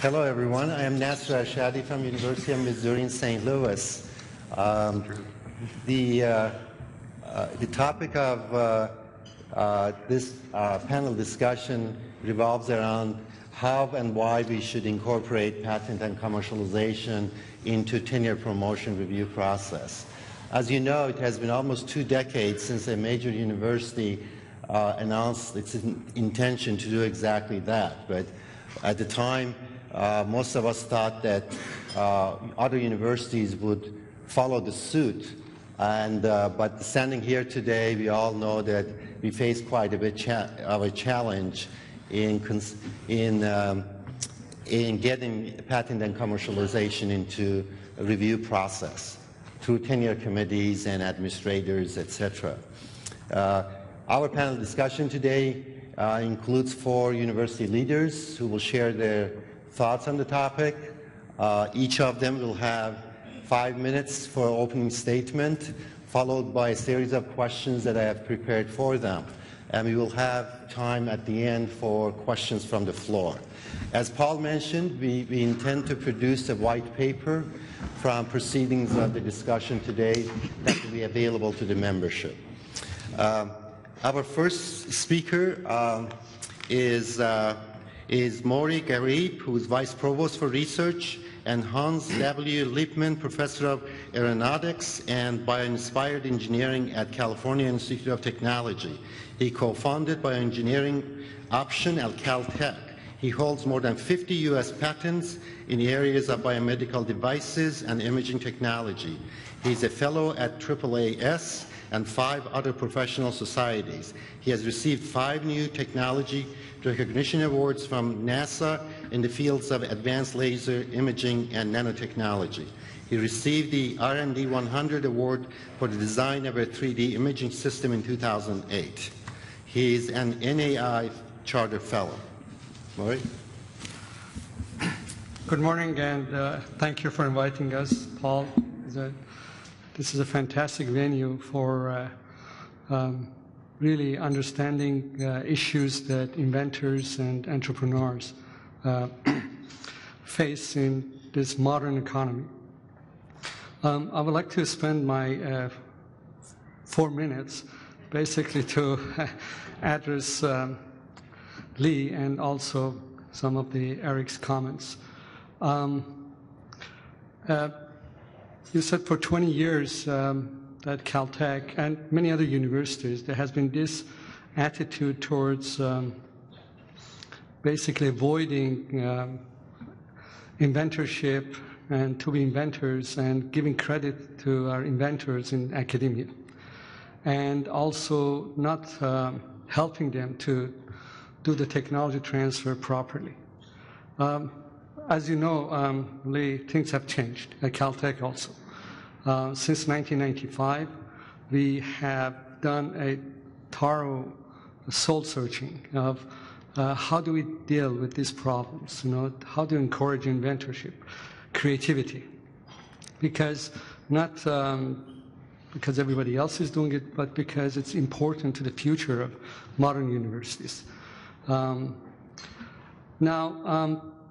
Hello, everyone. I am Nasser Ashadi from University of Missouri in St. Louis. The topic of this panel discussion revolves around how and why we should incorporate patent and commercialization into tenure promotion review process. As you know, it has been almost 2 decades since a major university announced its intention to do exactly that. But at the time, most of us thought that other universities would follow the suit. But standing here today, we all know that we face quite a bit of a challenge in getting patent and commercialization into a review process through tenure committees and administrators, etc. Our panel discussion today includes 4 university leaders who will share their thoughts on the topic. Each of them will have 5 minutes for opening statement, followed by a series of questions that I have prepared for them. And we will have time at the end for questions from the floor. As Paul mentioned, we intend to produce a white paper from proceedings of the discussion today that will be available to the membership. Our first speaker is Maury Gharib, who is Vice Provost for Research, and Hans W. Lippmann, Professor of Aeronautics and Bioinspired Engineering at California Institute of Technology. He co-founded Bioengineering Option at Caltech. He holds more than 50 U.S. patents in the areas of biomedical devices and imaging technology. He's a fellow at AAAS and 5 other professional societies. He has received 5 new technology recognition awards from NASA in the fields of advanced laser imaging and nanotechnology. He received the R&D 100 award for the design of a 3D imaging system in 2008. He is an NAI Charter Fellow. Maury? Good morning, and thank you for inviting us, Paul. This is a fantastic venue for really understanding issues that inventors and entrepreneurs face in this modern economy. I would like to spend my 4 minutes basically to address Lee and also some of Eric's comments. You said for 20 years at Caltech and many other universities, there has been this attitude towards basically avoiding inventorship and to be inventors and giving credit to our inventors in academia, and also not helping them to do the technology transfer properly. As you know, Lee, things have changed at Caltech also. Since 1995, we have done a thorough soul-searching of how do we deal with these problems, how to encourage inventorship, creativity, because not because everybody else is doing it, but because it's important to the future of modern universities.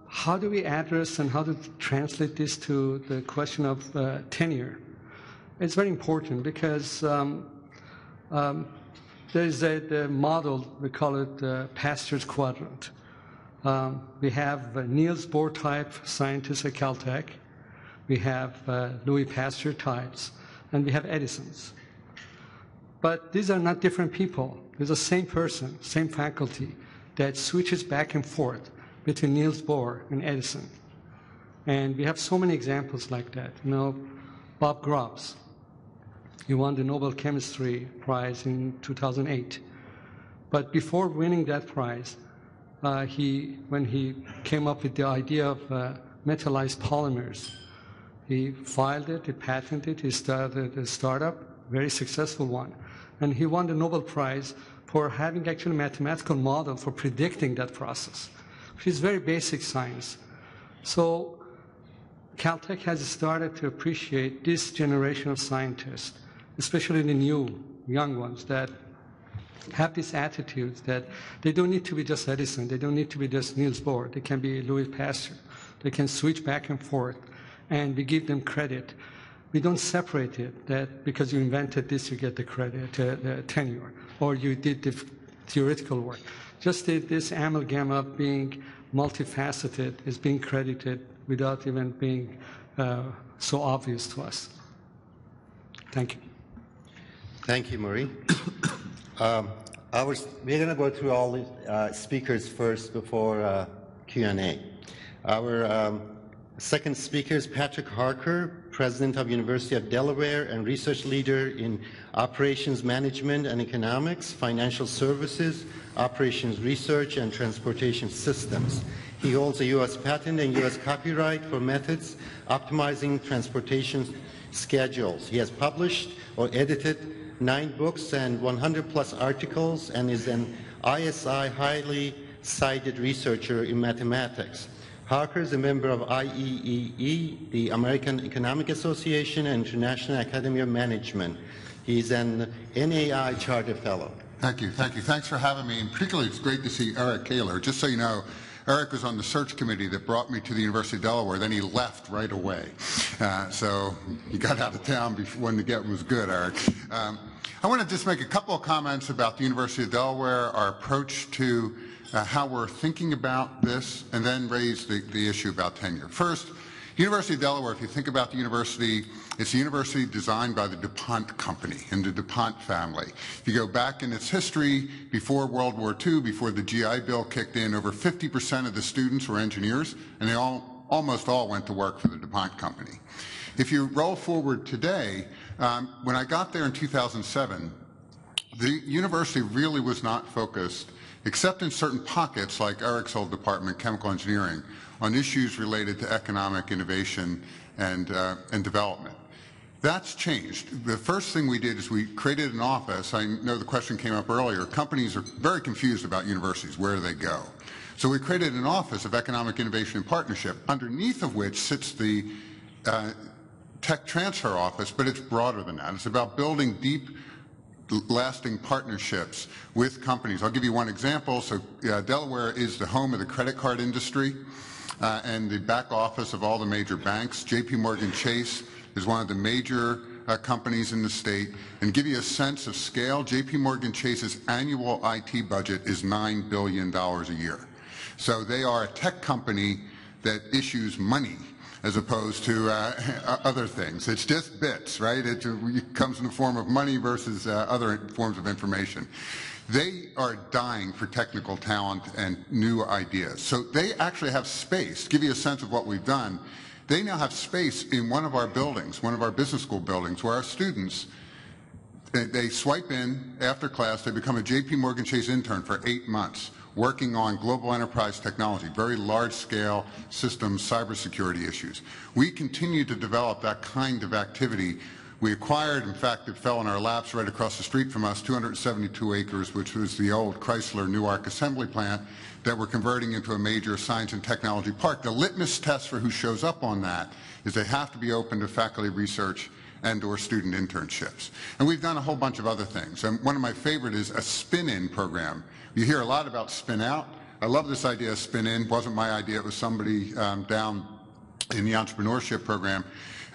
How do we address and how to translate this to the question of tenure? It's very important because there's a model, we call it Pasteur's Quadrant. We have Niels Bohr type scientists at Caltech, we have Louis Pasteur types, and we have Edisons. But these are not different people. There's the same person, same faculty that switches back and forth between Niels Bohr and Edison. And we have so many examples like that. Bob Grubbs, he won the Nobel Chemistry Prize in 2008. But before winning that prize, when he came up with the idea of metallized polymers, he filed it, he patented it, he started a startup, very successful one. And he won the Nobel Prize for having actually a mathematical model for predicting that process, which is very basic science. So Caltech has started to appreciate this generation of scientists, especially the new, young ones that have this attitude that they don't need to be just Edison, they don't need to be just Niels Bohr, they can be Louis Pasteur. They can switch back and forth, and we give them credit. We don't separate it, that because you invented this, you get the credit, the tenure, or you did the theoretical work. Just this amalgam of being multifaceted is being credited without even being so obvious to us. Thank you. Thank you, Marie. We're going to go through all the speakers first before Q&A. Our second speaker is Patrick Harker, President of University of Delaware and research leader in operations management and economics, financial services, operations research, and transportation systems. He holds a U.S. patent and U.S. copyright for methods optimizing transportation schedules. He has published or edited 9 books and 100-plus articles and is an ISI highly cited researcher in mathematics. Harker is a member of IEEE, the American Economic Association, and International Academy of Management. He's an NAI Charter Fellow. Thank you. Thank you. Thanks for having me. And particularly, it's great to see Eric Kaler. Just so you know, Eric was on the search committee that brought me to the University of Delaware. Then he left right away. So he got out of town when the get was good, Eric. I want to just make a couple of comments about the University of Delaware, our approach to how we're thinking about this, and then raise the issue about tenure. First, University of Delaware, if you think about the university, it's a university designed by the DuPont company and the DuPont family. If you go back in its history, before World War II, before the GI Bill kicked in, over 50% of the students were engineers, and they almost all went to work for the DuPont company. If you roll forward today, when I got there in 2007, the university really was not focused, except in certain pockets like Eric's old department, chemical engineering, on issues related to economic innovation and development. That's changed. The first thing we did is we created an office. I know the question came up earlier. Companies are very confused about universities. Where do they go? So we created an office of economic innovation and partnership, underneath of which sits the tech transfer office, but it's broader than that. It's about building deep, lasting partnerships with companies. I'll give you one example. So Delaware is the home of the credit card industry and the back office of all the major banks. JP Chase is one of the major companies in the state. And give you a sense of scale, JP Chase's annual IT budget is $9 billion a year. So they are a tech company that issues money as opposed to other things. It's just bits, right? It comes in the form of money versus other forms of information. They are dying for technical talent and new ideas. So they actually have space. To give you a sense of what we've done, they now have space in one of our buildings, one of our business school buildings, where our students, they swipe in after class, they become a JP Chase intern for 8 months, working on global enterprise technology, very large-scale systems, cybersecurity issues. We continue to develop that kind of activity. We acquired, in fact, it fell in our laps right across the street from us, 272 acres, which was the old Chrysler Newark assembly plant that we're converting into a major science and technology park. The litmus test for who shows up on that is they have to be open to faculty research and/or student internships. And we've done a whole bunch of other things. And one of my favorite is a spin-in program. You hear a lot about spin-out. I love this idea of spin-in. It wasn't my idea. It was somebody down in the entrepreneurship program.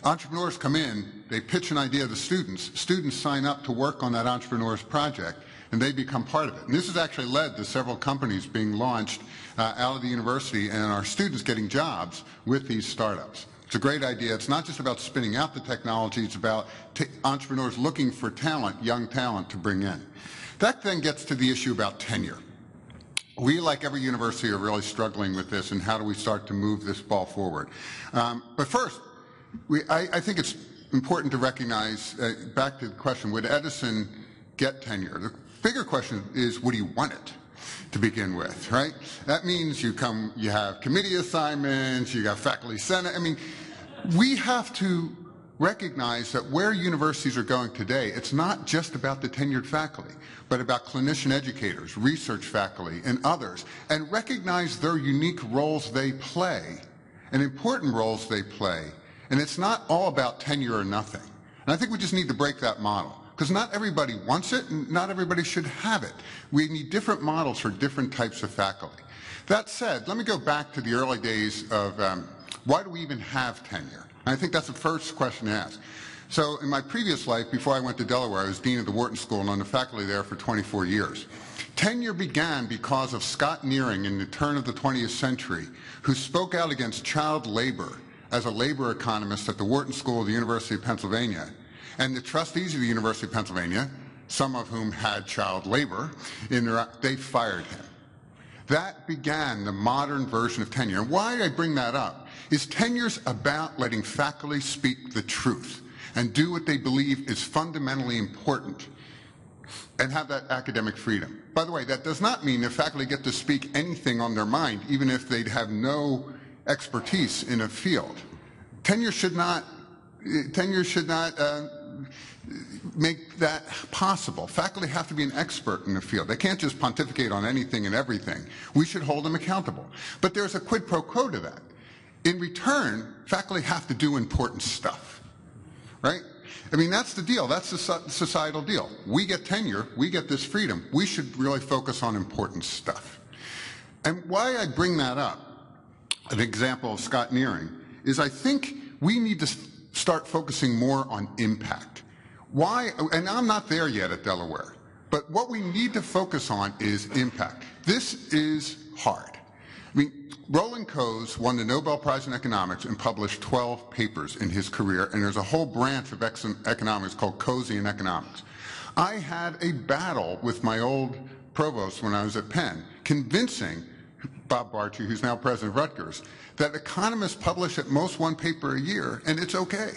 Entrepreneurs come in, they pitch an idea to students. Students sign up to work on that entrepreneur's project, and they become part of it. And this has actually led to several companies being launched out of the university and our students getting jobs with these startups. It's a great idea. It's not just about spinning out the technology. It's about entrepreneurs looking for talent, young talent to bring in. That then gets to the issue about tenure. We, like every university, are really struggling with this, and how do we start to move this ball forward? But first, I think it's important to recognize, back to the question, would Edison get tenure? The bigger question is, would he want it to begin with, right? That means you have committee assignments, you got faculty senate. I mean, we have to recognize that where universities are going today, it's not just about the tenured faculty, but about clinician educators, research faculty, and others, and recognize their unique roles they play, and important roles they play. And it's not all about tenure or nothing. And I think we just need to break that model, because not everybody wants it, and not everybody should have it. We need different models for different types of faculty. That said, let me go back to the early days of Why do we even have tenure? And I think that's the first question to ask. So in my previous life, before I went to Delaware, I was dean of the Wharton School and on the faculty there for 24 years. Tenure began because of Scott Nearing in the turn of the 20th century, who spoke out against child labor as a labor economist at the Wharton School of the University of Pennsylvania. And the trustees of the University of Pennsylvania, some of whom had child labor, they fired him. That began the modern version of tenure. And why I bring that up is tenure's about letting faculty speak the truth and do what they believe is fundamentally important and have that academic freedom. By the way, that does not mean that faculty get to speak anything on their mind, even if they have no expertise in a field. Tenure should not make that possible. Faculty have to be an expert in the field. They can't just pontificate on anything and everything. We should hold them accountable. But there's a quid pro quo to that. In return, faculty have to do important stuff, right? I mean, that's the deal. That's the societal deal. We get tenure. We get this freedom. We should really focus on important stuff. And why I bring that up, an example of Scott Nearing, is I think we need to start focusing more on impact. Why? And I'm not there yet at Delaware, but what we need to focus on is impact. This is hard. I mean, Roland Coase won the Nobel Prize in Economics and published 12 papers in his career, and there's a whole branch of economics called Coasean economics. I had a battle with my old provost when I was at Penn, convincing Bob Barchi, who's now president of Rutgers, that economists publish at most one paper a year, and it's okay.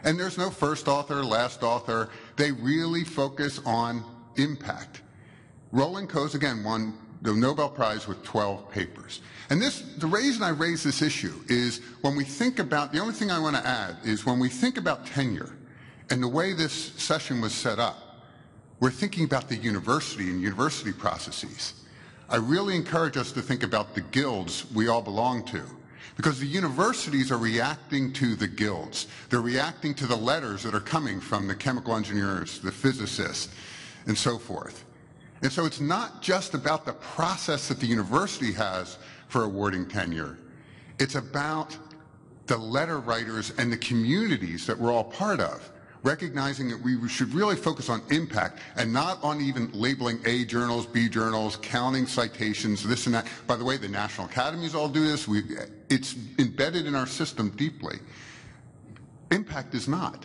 And there's no first author, last author. They really focus on impact. Roland Coase, again, won the Nobel Prize with 12 papers. And the reason I raise this issue is when we think about, the only thing I want to add is when we think about tenure and the way this session was set up, we're thinking about the university and university processes. I really encourage us to think about the guilds we all belong to, because the universities are reacting to the guilds. They're reacting to the letters that are coming from the chemical engineers, the physicists, and so forth. And so it's not just about the process that the university has for awarding tenure. It's about the letter writers and the communities that we're all part of, recognizing that we should really focus on impact and not on even labeling A journals, B journals, counting citations, this and that. By the way, the National Academies all do this. It's embedded in our system deeply. Impact is not,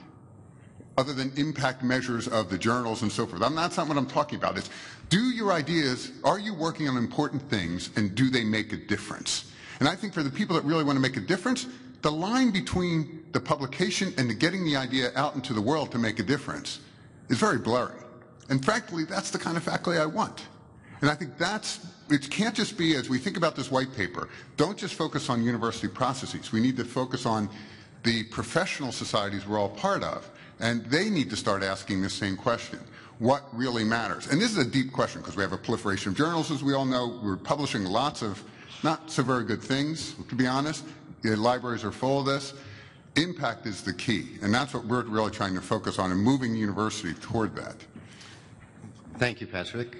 other than impact measures of the journals and so forth. That's not what I'm talking about. It's, do your ideas, are you working on important things, and do they make a difference? And I think for the people that really want to make a difference, the line between the publication and the getting the idea out into the world to make a difference is very blurry. And frankly, that's the kind of faculty I want. And I think it can't just be, as we think about this white paper, don't just focus on university processes. We need to focus on the professional societies we're all part of, and they need to start asking the same question. What really matters? And this is a deep question because we have a proliferation of journals, as we all know. We're publishing lots of not so very good things, to be honest. The libraries are full of this. Impact is the key, and that's what we're really trying to focus on and moving the university toward that. Thank you, Patrick.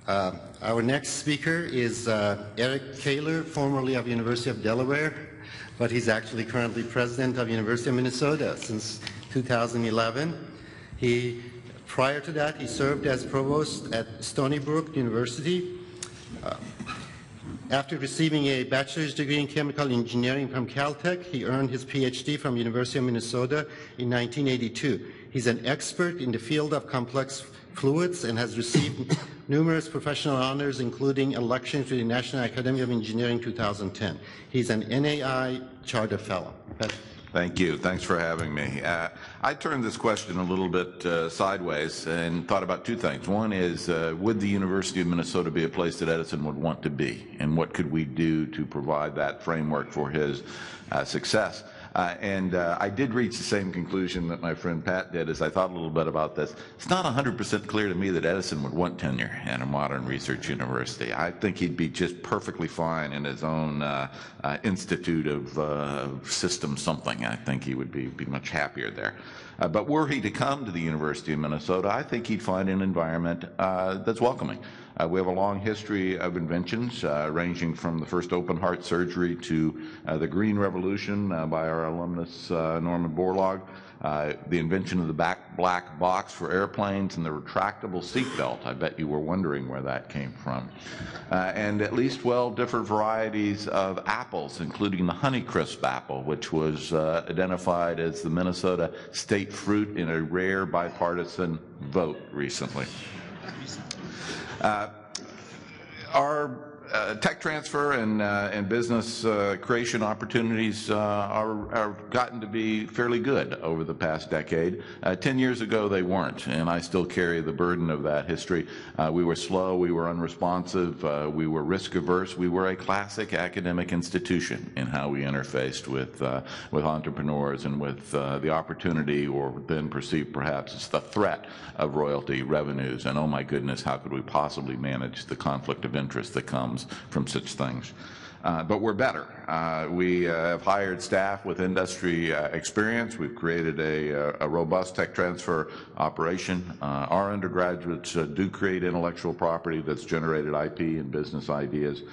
Our next speaker is Eric Kaler, formerly of University of Delaware, but he's actually currently president of University of Minnesota since 2011. Prior to that, he served as provost at Stony Brook University. After receiving a bachelor's degree in chemical engineering from Caltech, he earned his PhD from University of Minnesota in 1982. He's an expert in the field of complex fluids and has received numerous professional honors, including election to the National Academy of Engineering 2010. He's an NAI Charter Fellow. Thank you. Thanks for having me. I turned this question a little bit sideways and thought about two things. One is, would the University of Minnesota be a place that Edison would want to be? And what could we do to provide that framework for his success? I did reach the same conclusion that my friend Pat did as I thought a little bit about this. It's not 100% clear to me that Edison would want tenure in a modern research university. I think he'd be just perfectly fine in his own institute of system something. I think he would be much happier there. But were he to come to the University of Minnesota, I think he'd find an environment that's welcoming. We have a long history of inventions, ranging from the first open heart surgery to the Green Revolution by our alumnus Norman Borlaug, the invention of the black box for airplanes and the retractable seatbelt. I bet you were wondering where that came from. And at least 12 different varieties of apples, including the Honeycrisp apple, which was identified as the Minnesota state fruit in a rare bipartisan vote recently. Our tech transfer and business creation opportunities are gotten to be fairly good over the past decade. 10 years ago they weren't, and I still carry the burden of that history. We were slow, we were unresponsive, we were risk averse, we were a classic academic institution in how we interfaced with entrepreneurs and with the opportunity, or then perceived perhaps as the threat, of royalty revenues. And oh my goodness, how could we possibly manage the conflict of interest that comes from such things? But we're better. We have hired staff with industry experience. We've created a robust tech transfer operation. Our undergraduates do create intellectual property that's generated IP and business ideas.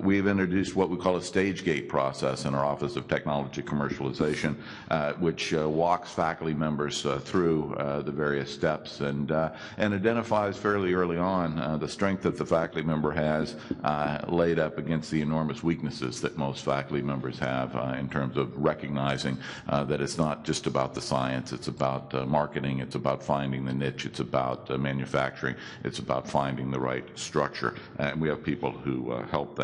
We've introduced what we call a stage gate process in our Office of Technology Commercialization, which walks faculty members through the various steps and identifies fairly early on the strength that the faculty member has laid up against the enormous weaknesses that most faculty members have in terms of recognizing that it's not just about the science, it's about marketing, it's about finding the niche, it's about manufacturing, it's about finding the right structure. And we have people who help that.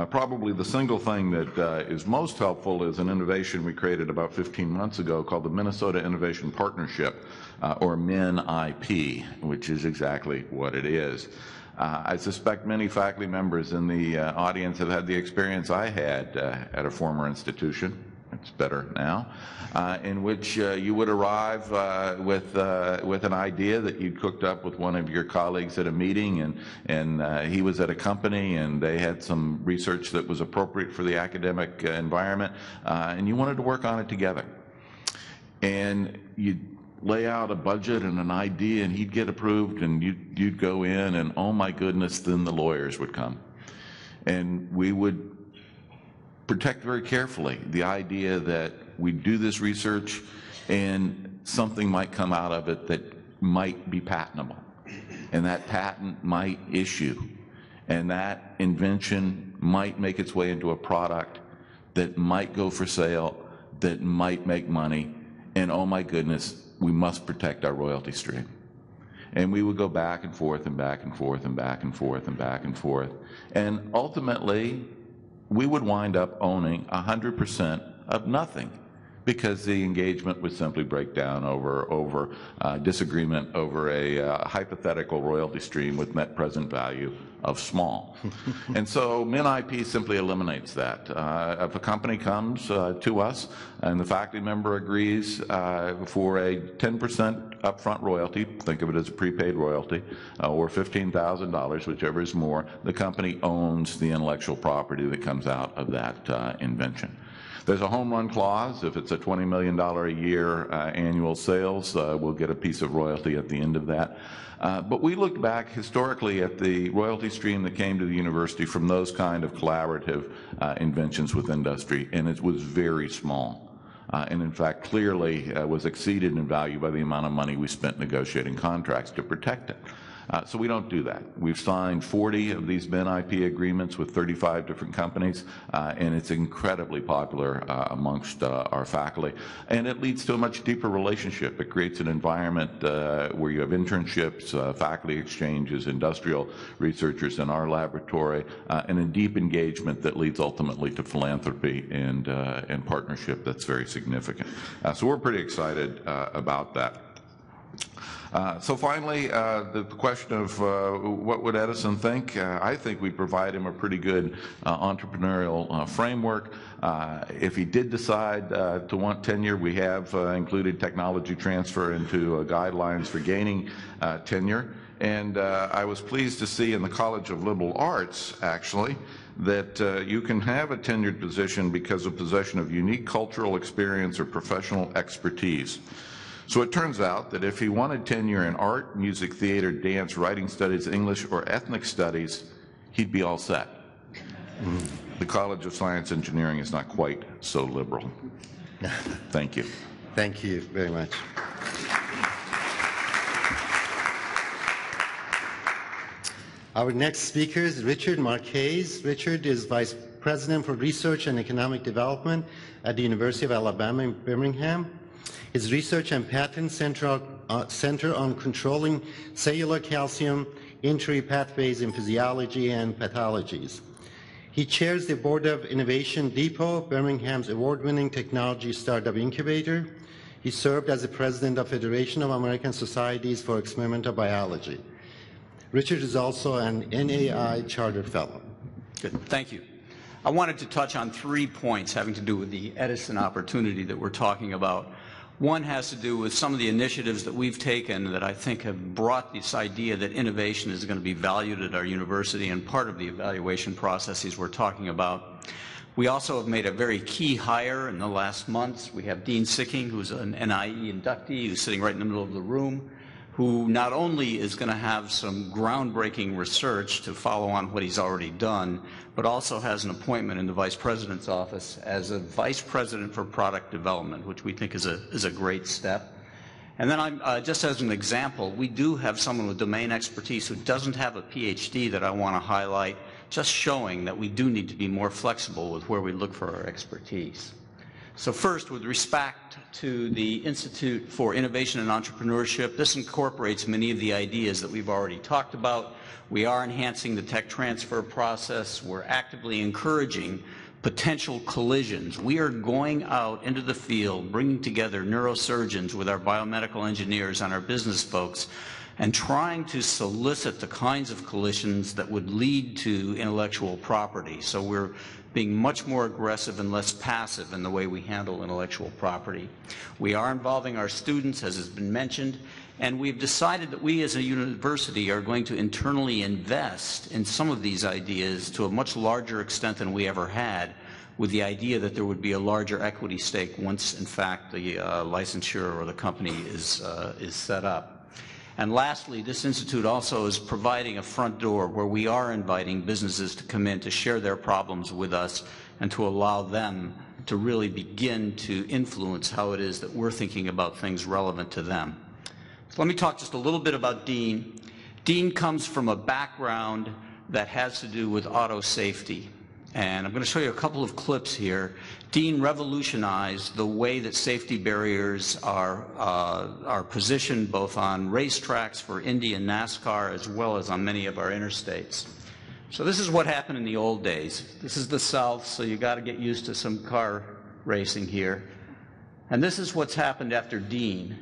Probably the single thing that is most helpful is an innovation we created about 15 months ago called the Minnesota Innovation Partnership, or MIN-IP, which is exactly what it is. I suspect many faculty members in the audience have had the experience I had at a former institution. It's better now, in which you would arrive with an idea that you'd cooked up with one of your colleagues at a meeting, and he was at a company and they had some research that was appropriate for the academic environment, and you wanted to work on it together. And you'd lay out a budget and an idea, and he'd get approved, and you'd go in, and oh my goodness, then the lawyers would come. And we would protect very carefully the idea that we do this research and something might come out of it that might be patentable, and that patent might issue, and that invention might make its way into a product that might go for sale, that might make money, and oh my goodness, we must protect our royalty stream. And we would go back and forth and back and forth and back and forth and back and forth, and ultimately we would wind up owning 100% of nothing, because the engagement would simply break down over disagreement over a hypothetical royalty stream with net present value of small. And so MIN-IP simply eliminates that. If a company comes to us and the faculty member agrees for a 10% upfront royalty, think of it as a prepaid royalty, or $15,000, whichever is more, the company owns the intellectual property that comes out of that invention. There's a home run clause. If it's a $20 million a year annual sales, we'll get a piece of royalty at the end of that. But we looked back historically at the royalty stream that came to the university from those kind of collaborative inventions with industry, and it was very small. And in fact, clearly was exceeded in value by the amount of money we spent negotiating contracts to protect it. So we don't do that. We've signed 40 of these MIN-IP agreements with 35 different companies, and it's incredibly popular amongst our faculty. And it leads to a much deeper relationship. It creates an environment where you have internships, faculty exchanges, industrial researchers in our laboratory, and a deep engagement that leads ultimately to philanthropy and partnership that's very significant. So we're pretty excited about that. So finally, the question of what would Edison think? I think we provide him a pretty good entrepreneurial framework. If he did decide to want tenure, we have included technology transfer into guidelines for gaining tenure. And I was pleased to see in the College of Liberal Arts, actually, that you can have a tenured position because of possession of unique cultural experience or professional expertise. So it turns out that if he wanted tenure in art, music, theater, dance, writing studies, English, or ethnic studies, he'd be all set. The College of Science Engineering is not quite so liberal. Thank you. Thank you very much. Our next speaker is Richard Marchase. Richard is Vice President for Research and Economic Development at the University of Alabama-Birmingham. His research and patents center on controlling cellular calcium entry pathways in physiology and pathologies. He chairs the board of Innovation Depot, Birmingham's award-winning technology startup incubator. He served as the president of Federation of American Societies for Experimental Biology. Richard is also an NAI Chartered Fellow. Good. Thank you. I wanted to touch on 3 points having to do with the Edison opportunity that we're talking about. One has to do with some of the initiatives that we've taken that I think have brought this idea that innovation is going to be valued at our university and part of the evaluation processes we're talking about. We also have made a very key hire in the last months. We have Dean Sicking, who's an NIE inductee, who's sitting right in the middle of the room, who not only is going to have some groundbreaking research to follow on what he's already done, but also has an appointment in the Vice President's office as a Vice President for Product Development, which we think is a great step. And then just as an example, we do have someone with domain expertise who doesn't have a PhD that I want to highlight, just showing that we do need to be more flexible with where we look for our expertise. So first, with respect to the Institute for Innovation and Entrepreneurship, this incorporates many of the ideas that we've already talked about. We are enhancing the tech transfer process. We're actively encouraging potential collisions. We are going out into the field, bringing together neurosurgeons with our biomedical engineers and our business folks, and trying to solicit the kinds of collisions that would lead to intellectual property. So we're being much more aggressive and less passive in the way we handle intellectual property. We are involving our students, as has been mentioned, and we've decided that we as a university are going to internally invest in some of these ideas to a much larger extent than we ever had, with the idea that there would be a larger equity stake once, in fact, the licensure or the company is set up. And lastly, this institute also is providing a front door where we are inviting businesses to come in to share their problems with us and to allow them to really begin to influence how it is that we're thinking about things relevant to them. So let me talk just a little bit about Dean. Dean comes from a background that has to do with auto safety. And I'm going to show you a couple of clips here. Dean revolutionized the way that safety barriers are positioned both on racetracks for Indy and NASCAR as well as on many of our interstates. So this is what happened in the old days. This is the South, so you got to get used to some car racing here. And this is what's happened after Dean.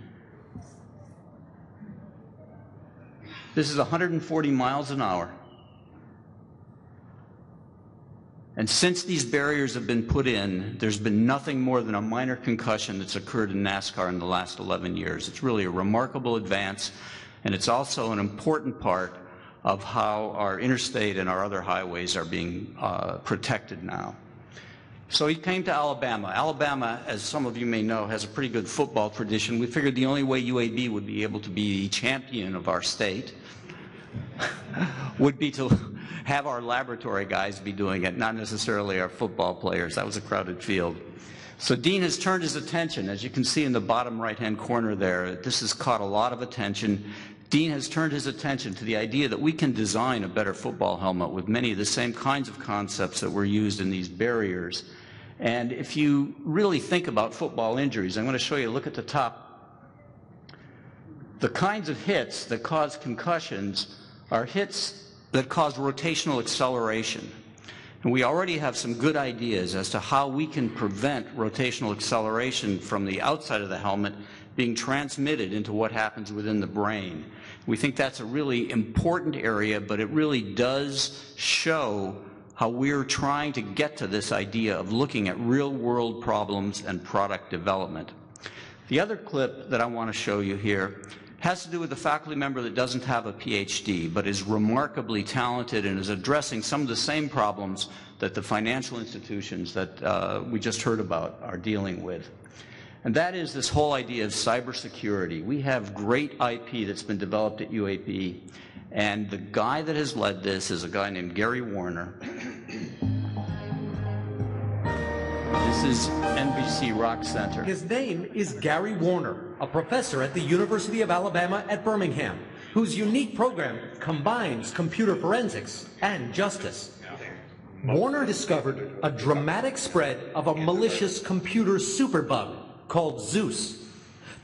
This is 140 miles an hour. And since these barriers have been put in, there's been nothing more than a minor concussion that's occurred in NASCAR in the last 11 years. It's really a remarkable advance, and it's also an important part of how our interstate and our other highways are being protected now. So he came to Alabama. Alabama, as some of you may know, has a pretty good football tradition. We figured the only way UAB would be able to be the champion of our state would be to have our laboratory guys be doing it, not necessarily our football players. That was a crowded field. So Dean has turned his attention, as you can see in the bottom right-hand corner there. This has caught a lot of attention. Dean has turned his attention to the idea that we can design a better football helmet with many of the same kinds of concepts that were used in these barriers. And if you really think about football injuries, I'm going to show you, look at the top. The kinds of hits that cause concussions are hits that cause rotational acceleration. And we already have some good ideas as to how we can prevent rotational acceleration from the outside of the helmet being transmitted into what happens within the brain. We think that's a really important area, but it really does show how we're trying to get to this idea of looking at real-world problems and product development. The other clip that I want to show you here has to do with a faculty member that doesn't have a PhD, but is remarkably talented and is addressing some of the same problems that the financial institutions that we just heard about are dealing with. and that is this whole idea of cybersecurity. We have great IP that's been developed at UAB, and the guy that has led this is a guy named Gary Warner. This is NBC Rock Center. His name is Gary Warner, a professor at the University of Alabama at Birmingham, whose unique program combines computer forensics and justice. Warner discovered a dramatic spread of a malicious computer superbug called Zeus.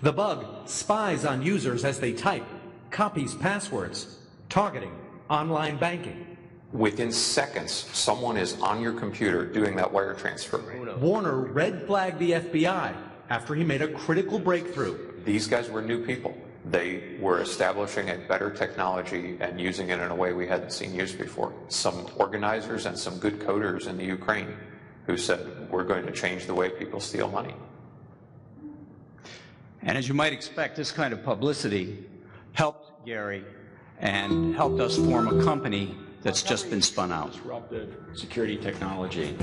The bug spies on users as they type, copies passwords, targeting online banking. Within seconds, someone is on your computer doing that wire transfer. Warner red flagged the FBI after he made a critical breakthrough. These guys were new people. They were establishing a better technology and using it in a way we hadn't seen used before. Some organizers and some good coders in the Ukraine who said, we're going to change the way people steal money. And as you might expect, this kind of publicity helped Gary and helped us form a company that's just been spun out. Disruptive security technology.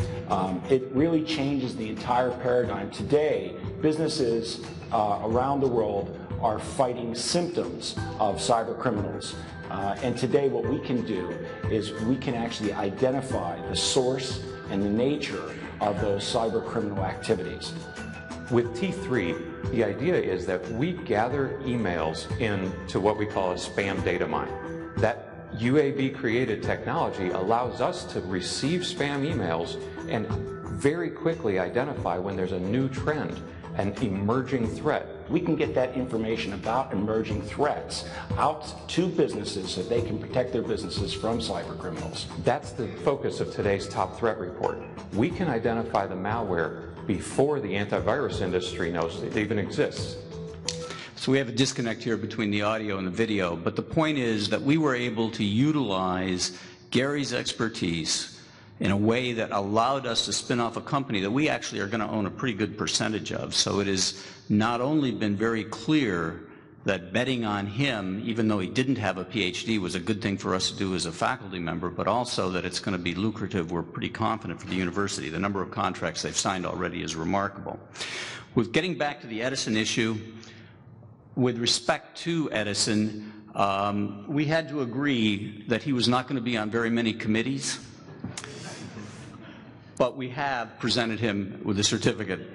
It really changes the entire paradigm. Today, businesses around the world are fighting symptoms of cyber criminals. And today what we can do is we can actually identify the source and the nature of those cyber criminal activities. With T3, the idea is that we gather emails into what we call a spam data mine. That UAB-created technology allows us to receive spam emails and very quickly identify when there's a new trend, an emerging threat. We can get that information about emerging threats out to businesses so they can protect their businesses from cyber criminals. That's the focus of today's top threat report. We can identify the malware before the antivirus industry knows it even exists. So we have a disconnect here between the audio and the video, but the point is that we were able to utilize Gary's expertise in a way that allowed us to spin off a company that we actually are going to own a pretty good percentage of. So it has not only been very clear that betting on him, even though he didn't have a PhD, was a good thing for us to do as a faculty member, but also that it's going to be lucrative. We're pretty confident for the university. The number of contracts they've signed already is remarkable. With getting back to the Edison issue, with respect to Edison, we had to agree that he was not going to be on very many committees, but we have presented him with a certificate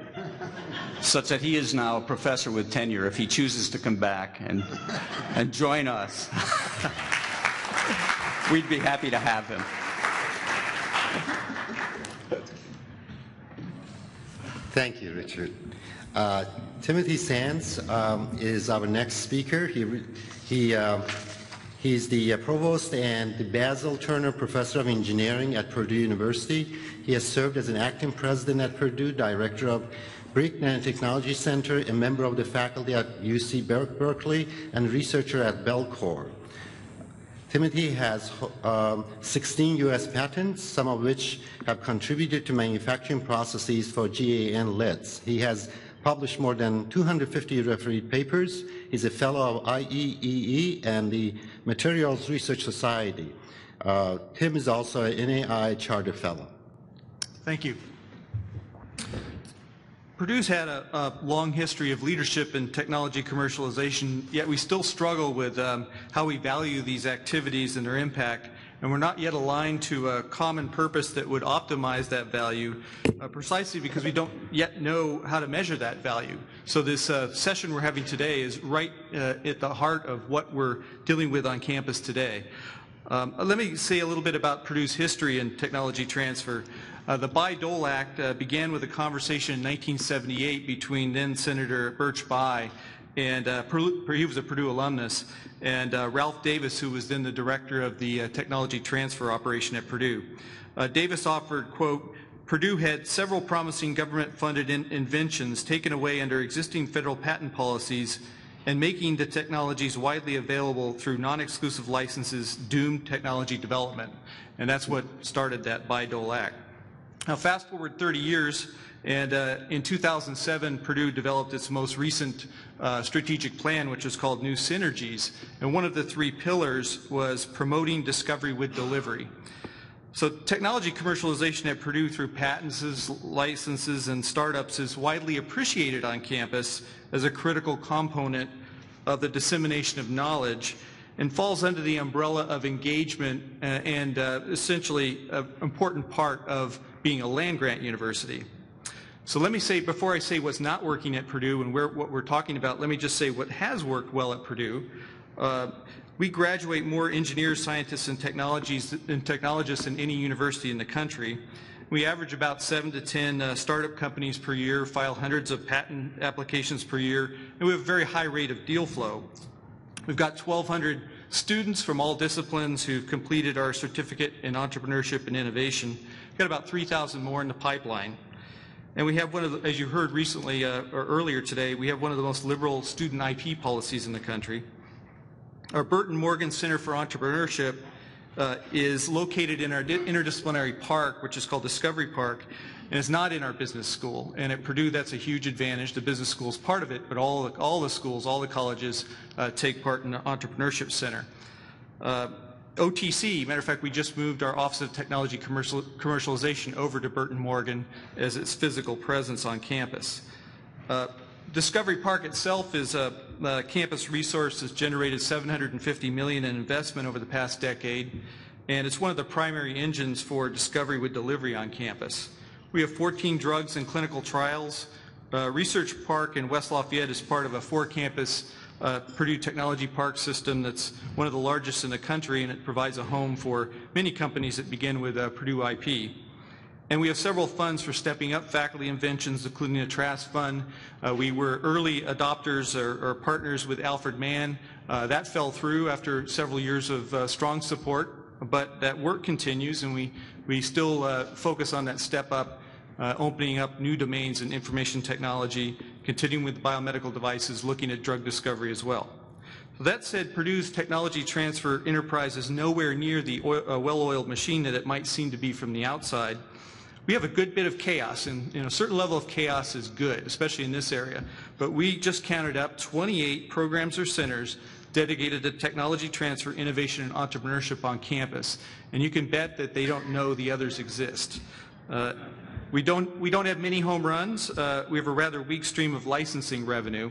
such that he is now a professor with tenure if he chooses to come back and join us. We'd be happy to have him. Thank you, Richard. Timothy Sands is our next speaker. He's the provost and the Basil Turner Professor of Engineering at Purdue University. He has served as an acting president at Purdue, director of Brick Nanotechnology Center, a member of the faculty at UC Berkeley, and researcher at Belcor. Timothy has 16 U.S. patents, some of which have contributed to manufacturing processes for GAN LEDs. He has published more than 250 refereed papers. He's a fellow of IEEE and the Materials Research Society. Tim is also an NAI Charter Fellow. Thank you. Purdue's had a long history of leadership in technology commercialization, yet we still struggle with how we value these activities and their impact, and we're not yet aligned to a common purpose that would optimize that value, precisely because we don't yet know how to measure that value. So this session we're having today is right at the heart of what we're dealing with on campus today. Let me say a little bit about Purdue's history in technology transfer. The Bayh-Dole Act began with a conversation in 1978 between then Senator Birch Bayh and he was a Purdue alumnus, and Ralph Davis, who was then the director of the technology transfer operation at Purdue. Davis offered, quote, Purdue had several promising government-funded inventions taken away under existing federal patent policies, and making the technologies widely available through non-exclusive licenses doomed technology development. And that's what started that Bayh-Dole Act. Now fast forward 30 years, and in 2007 Purdue developed its most recent strategic plan, which is called New Synergies, and one of the three pillars was promoting discovery with delivery. So technology commercialization at Purdue through patents, licenses, and startups is widely appreciated on campus as a critical component of the dissemination of knowledge and falls under the umbrella of engagement and essentially an important part of being a land-grant university. So let me say, before I say what's not working at Purdue and what we're talking about, let me just say what has worked well at Purdue. We graduate more engineers, scientists, and technologists than any university in the country. We average about 7 to 10 startup companies per year, file hundreds of patent applications per year, and we have a very high rate of deal flow. We've got 1,200 students from all disciplines who've completed our certificate in entrepreneurship and innovation. We've got about 3,000 more in the pipeline. And we have one of the, as you heard recently or earlier today, we have one of the most liberal student IP policies in the country. Our Burton Morgan Center for Entrepreneurship is located in our interdisciplinary park, which is called Discovery Park, and it's not in our business school. And at Purdue, that's a huge advantage. The business school is part of it, but all the schools, all the colleges take part in the Entrepreneurship Center. OTC, matter of fact, we just moved our Office of Technology Commercialization over to Burton Morgan as its physical presence on campus. Discovery Park itself is a campus resource that's generated $750 million in investment over the past decade, and it's one of the primary engines for discovery with delivery on campus. We have 14 drugs in clinical trials. Research Park in West Lafayette is part of a 4-campus Purdue Technology Park system that's one of the largest in the country, and it provides a home for many companies that begin with Purdue IP. And we have several funds for stepping up faculty inventions, including a Trask Fund. We were early adopters or partners with Alfred Mann. That fell through after several years of strong support, but that work continues, and we still focus on that step up, opening up new domains in information technology, continuing with biomedical devices, looking at drug discovery as well. So that said, Purdue's technology transfer enterprise is nowhere near the well-oiled machine that it might seem to be from the outside. We have a good bit of chaos, and a certain level of chaos is good, especially in this area. But we just counted up 28 programs or centers dedicated to technology transfer, innovation, and entrepreneurship on campus. And you can bet that they don't know the others exist. We don't have many home runs. We have a rather weak stream of licensing revenue.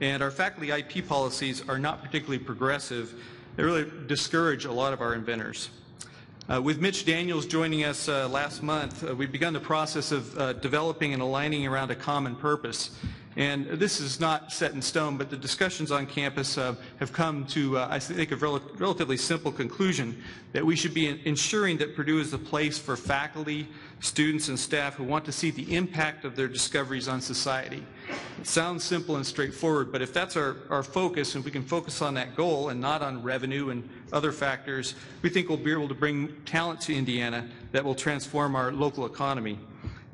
And our faculty IP policies are not particularly progressive. They really discourage a lot of our inventors. With Mitch Daniels joining us last month, we've begun the process of developing and aligning around a common purpose. And this is not set in stone, but the discussions on campus have come to, I think, a relatively simple conclusion that we should be ensuring that Purdue is the place for faculty, students, and staff who want to see the impact of their discoveries on society. It sounds simple and straightforward, but if that's our focus, and we can focus on that goal and not on revenue and other factors, we think we'll be able to bring talent to Indiana that will transform our local economy,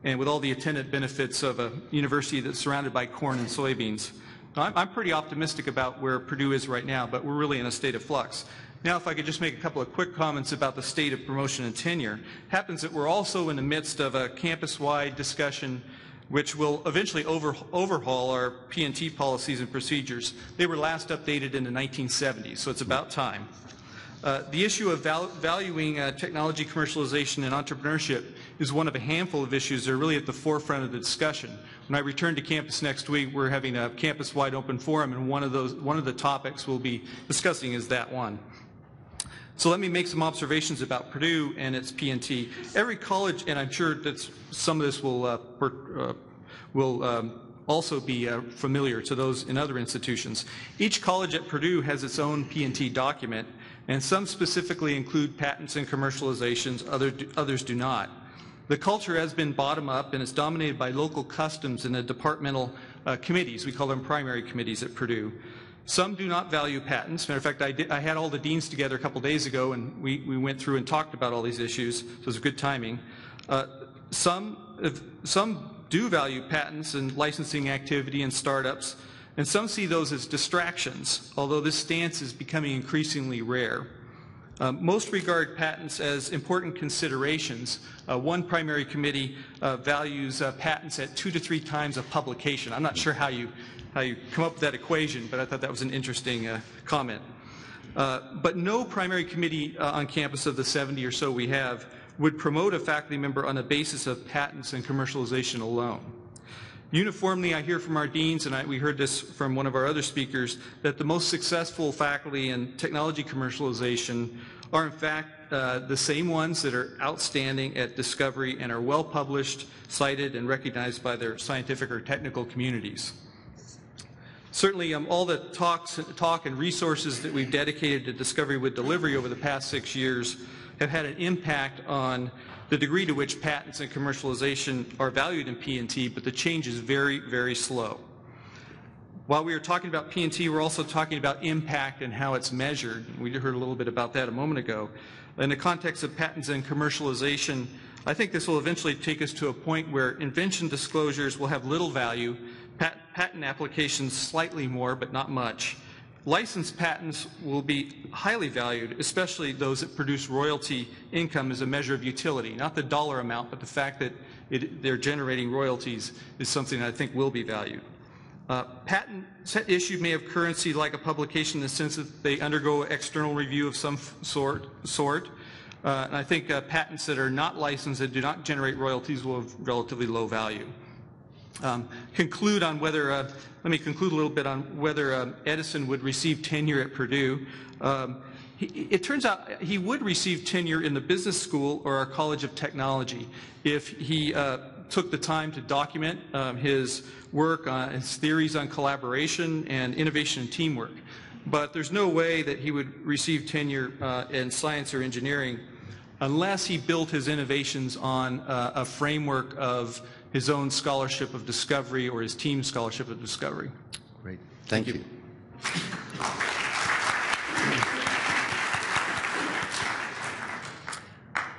and with all the attendant benefits of a university that's surrounded by corn and soybeans. I'm pretty optimistic about where Purdue is right now, but we're really in a state of flux. Now, if I could just make a couple of quick comments about the state of promotion and tenure. It happens that we're also in the midst of a campus-wide discussion which will eventually overhaul our P&T policies and procedures. They were last updated in the 1970s, so it's about time. The issue of valuing technology commercialization and entrepreneurship is one of a handful of issues that are really at the forefront of the discussion. When I return to campus next week, we're having a campus-wide open forum, and one of the topics we'll be discussing is that one. So let me make some observations about Purdue and its P&T. Every college, and I'm sure that some of this will also be familiar to those in other institutions. Each college at Purdue has its own P&T document, and some specifically include patents and commercializations, others do not. The culture has been bottom-up, and it's dominated by local customs and the departmental committees. We call them primary committees at Purdue. Some do not value patents. Matter of fact, I had all the deans together a couple days ago, and we went through and talked about all these issues, so it was good timing. Some do value patents and licensing activity and startups, and some see those as distractions, although this stance is becoming increasingly rare. Most regard patents as important considerations. One primary committee values patents at 2 to 3 times a publication. I'm not sure how you come up with that equation, but I thought that was an interesting comment. But no primary committee on campus of the 70 or so we have would promote a faculty member on the basis of patents and commercialization alone. Uniformly, I hear from our deans, and we heard this from one of our other speakers, that the most successful faculty in technology commercialization are in fact the same ones that are outstanding at discovery and are well published, cited, and recognized by their scientific or technical communities. Certainly, all the talk and resources that we've dedicated to discovery with delivery over the past 6 years have had an impact on the degree to which patents and commercialization are valued in P&T, but the change is very, very slow. While we are talking about P&T, we're also talking about impact and how it's measured. We heard a little bit about that a moment ago. In the context of patents and commercialization, I think this will eventually take us to a point where invention disclosures will have little value, patent applications slightly more, but not much. Licensed patents will be highly valued, especially those that produce royalty income as a measure of utility. Not the dollar amount, but the fact that they're generating royalties is something that I think will be valued. Patent issued may have currency like a publication in the sense that they undergo external review of some sort. And I think patents that are not licensed, that do not generate royalties, will have relatively low value. Let me conclude a little bit on whether Edison would receive tenure at Purdue. It turns out he would receive tenure in the business school or our College of Technology if he took the time to document his work, his theories on collaboration and innovation and teamwork. But there's no way that he would receive tenure in science or engineering unless he built his innovations on a framework of his own scholarship of discovery or his team's scholarship of discovery. Great. Thank you.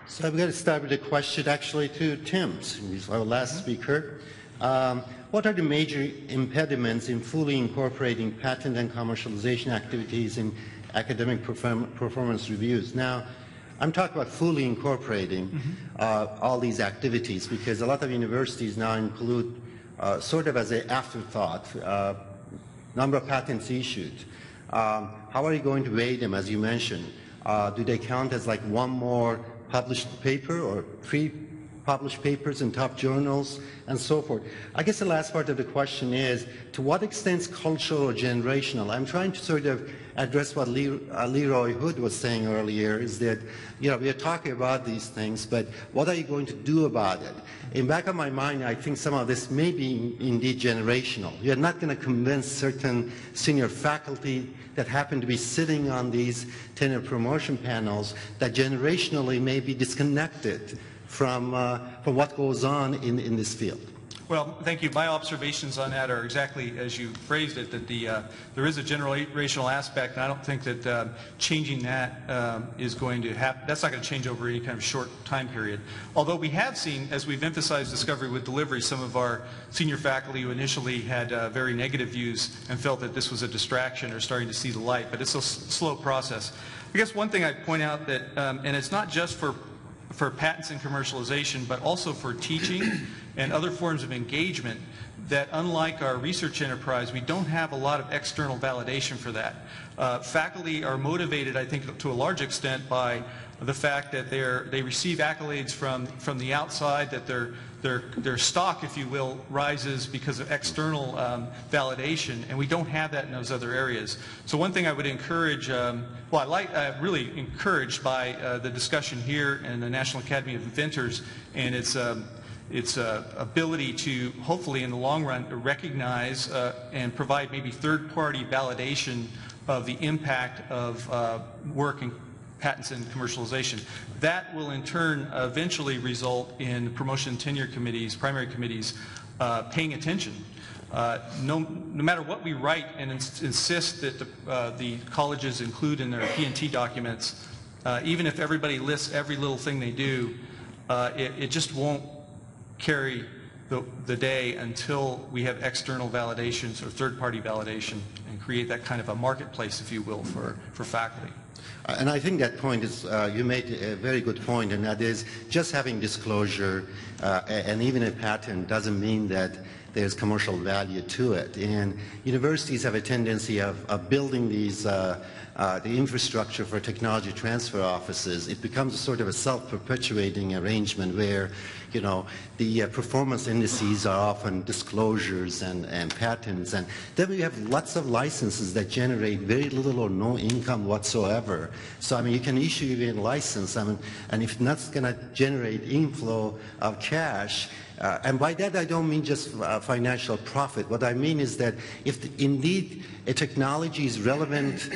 So I'm going to start with a question actually to Tim, who's our last speaker. What are the major impediments in fully incorporating patent and commercialization activities in academic performance reviews? Now, I'm talking about fully incorporating all these activities, because a lot of universities now include sort of as an afterthought number of patents issued. How are you going to weigh them, as you mentioned? Do they count as like one more published paper or three published papers in top journals and so forth? I guess the last part of the question is, to what extent is cultural or generational? I'm trying to sort of address what Leroy Hood was saying earlier, is that, you know, we are talking about these things, but what are you going to do about it? In back of my mind, I think some of this may be indeed generational. You're not going to convince certain senior faculty that happen to be sitting on these tenure promotion panels that generationally may be disconnected from what goes on in this field. Well, thank you. My observations on that are exactly as you phrased it, that there is a generational aspect, and I don't think that changing that is going to happen. That's not going to change over any kind of short time period. Although we have seen, as we've emphasized discovery with delivery, some of our senior faculty who initially had very negative views and felt that this was a distraction are starting to see the light, but it's a slow process. I guess one thing I'd point out that, and it's not just for patents and commercialization, but also for teaching and other forms of engagement, that unlike our research enterprise, we don't have a lot of external validation for that. Faculty are motivated, I think, to a large extent by the fact that they receive accolades from the outside, that their stock, if you will, rises because of external validation, and we don't have that in those other areas. So one thing I would encourage, I'm really encouraged by the discussion here in the National Academy of Inventors and its ability to hopefully in the long run recognize and provide maybe third-party validation of the impact of work in patents and commercialization. That will in turn eventually result in promotion and tenure committees, primary committees, paying attention. No matter what we write and insist that the colleges include in their P&T documents, even if everybody lists every little thing they do, it just won't carry the day until we have external validations or third-party validation and create that kind of a marketplace, if you will, for faculty. And I think that point is, you made a very good point, and that is just having disclosure and even a patent doesn't mean that there's commercial value to it. And universities have a tendency of building these, the infrastructure for technology transfer offices. It becomes a sort of a self-perpetuating arrangement where, you know, the performance indices are often disclosures and patents. And then we have lots of licenses that generate very little or no income whatsoever. So, I mean, you can issue even a license, I mean, and if that's going to generate inflow of cash, and by that I don't mean just financial profit. What I mean is that if indeed a technology is relevant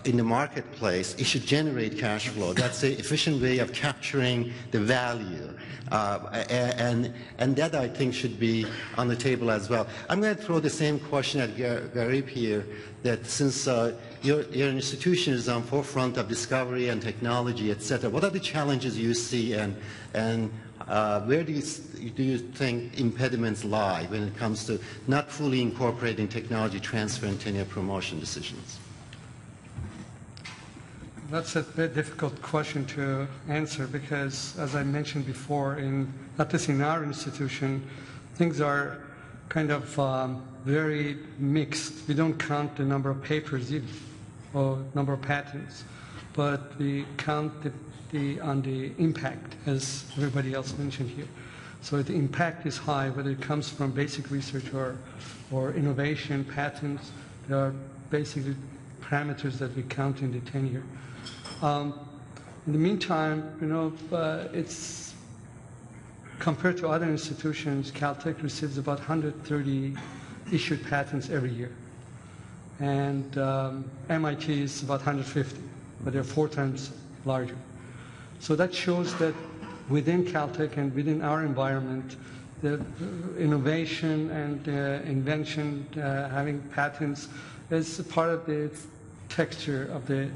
in the marketplace, it should generate cash flow. That's an efficient way of capturing the value. And that, I think, should be on the table as well. I'm going to throw the same question at Gharib here, that since your institution is on forefront of discovery and technology, et cetera, what are the challenges you see, and where do you think impediments lie when it comes to not fully incorporating technology transfer and tenure promotion decisions? That's a very difficult question to answer because, as I mentioned before, not just in our institution, things are kind of very mixed. We don't count the number of papers either, or number of patents, but we count on the impact, as everybody else mentioned here. So the impact is high, whether it comes from basic research or innovation, patents. There are basically parameters that we count in the tenure. In the meantime, you know, it's compared to other institutions, Caltech receives about 130 issued patents every year, and MIT is about 150, but they're 4 times larger. So that shows that within Caltech and within our environment, the innovation and invention, having patents, is part of the texture of the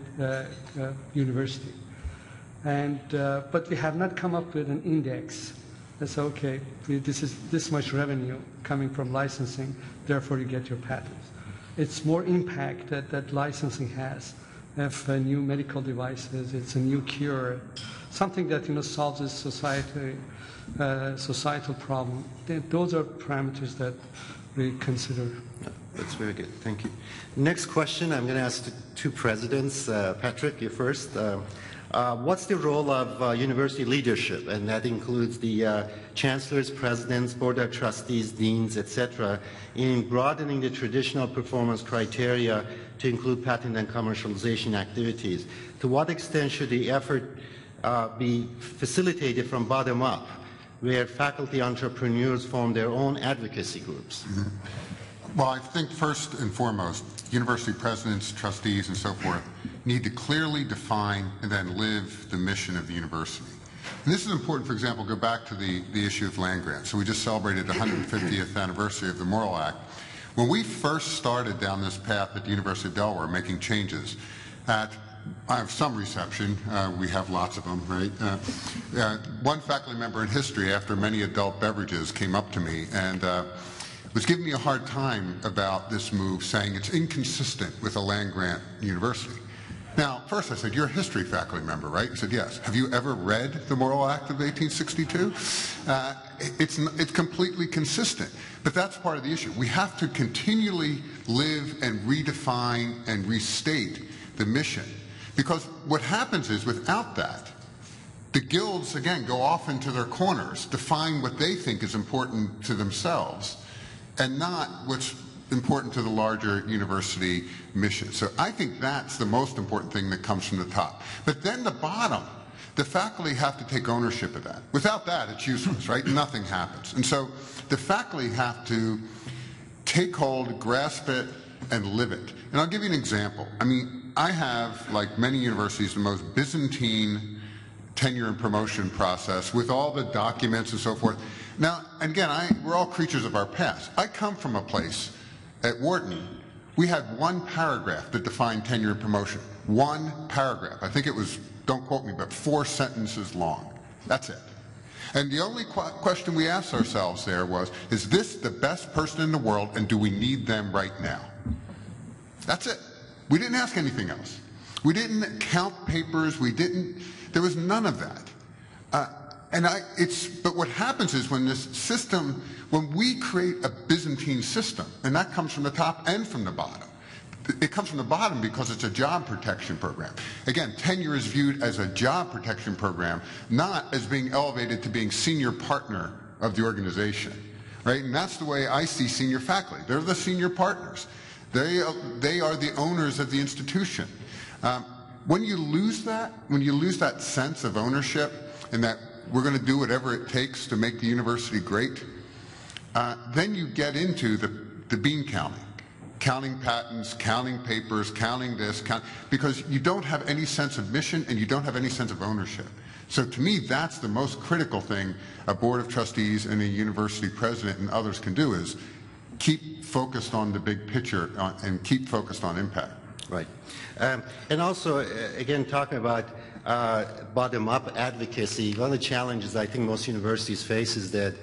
university. And but we have not come up with an index that's okay. This is this much revenue coming from licensing, therefore you get your patents. It's more impact that licensing has. If new medical devices, it's a new cure, something that, you know, solves a societal problem. Those are parameters that we consider. That's very good. Thank you. Next question, I'm going to ask the two presidents. Patrick, you first. What's the role of university leadership? And that includes the chancellors, presidents, board of trustees, deans, etc., in broadening the traditional performance criteria to include patent and commercialization activities. To what extent should the effort be facilitated from bottom up, where faculty entrepreneurs form their own advocacy groups? Mm-hmm. Well, I think first and foremost, university presidents, trustees, and so forth need to clearly define and then live the mission of the university. And this is important, for example, go back to the issue of land grants. So we just celebrated the 150th anniversary of the Morrill Act. When we first started down this path at the University of Delaware, making changes, I have some reception. We have lots of them, right? One faculty member in history, after many adult beverages, came up to me and was giving me a hard time about this move, saying it's inconsistent with a land-grant university. Now, first I said, you're a history faculty member, right? He said, yes. Have you ever read the Morrill Act of 1862? It's completely consistent. But that's part of the issue. We have to continually live and redefine and restate the mission. Because what happens is, without that, the guilds, again, go off into their corners, define what they think is important to themselves, and not what's important to the larger university mission. So I think that's the most important thing that comes from the top. But then the bottom, the faculty have to take ownership of that. Without that, it's useless, right? Nothing happens. And so the faculty have to take hold, grasp it, and live it. And I'll give you an example. I mean, I have, like many universities, the most Byzantine tenure and promotion process with all the documents and so forth. Now, and again, we're all creatures of our past. I come from a place at Wharton. We had one paragraph that defined tenure and promotion. One paragraph. I think it was, don't quote me, but 4 sentences long. That's it. And the only question we asked ourselves there was, is this the best person in the world, and do we need them right now? That's it. We didn't ask anything else. We didn't count papers. There was none of that. But what happens is when this system, when we create a Byzantine system, and that comes from the top and from the bottom. It comes from the bottom because it's a job protection program. Again, tenure is viewed as a job protection program, not as being elevated to being senior partner of the organization, right? And that's the way I see senior faculty. They're the senior partners. They are the owners of the institution. When you lose that sense of ownership and that we're going to do whatever it takes to make the university great, then you get into the bean counting. Counting patents, counting papers, counting this, because you don't have any sense of mission and you don't have any sense of ownership. So to me, that's the most critical thing a board of trustees and a university president and others can do is keep focused on the big picture and keep focused on impact. Right. And also, again, talking about bottom-up advocacy, one of the challenges I think most universities face is that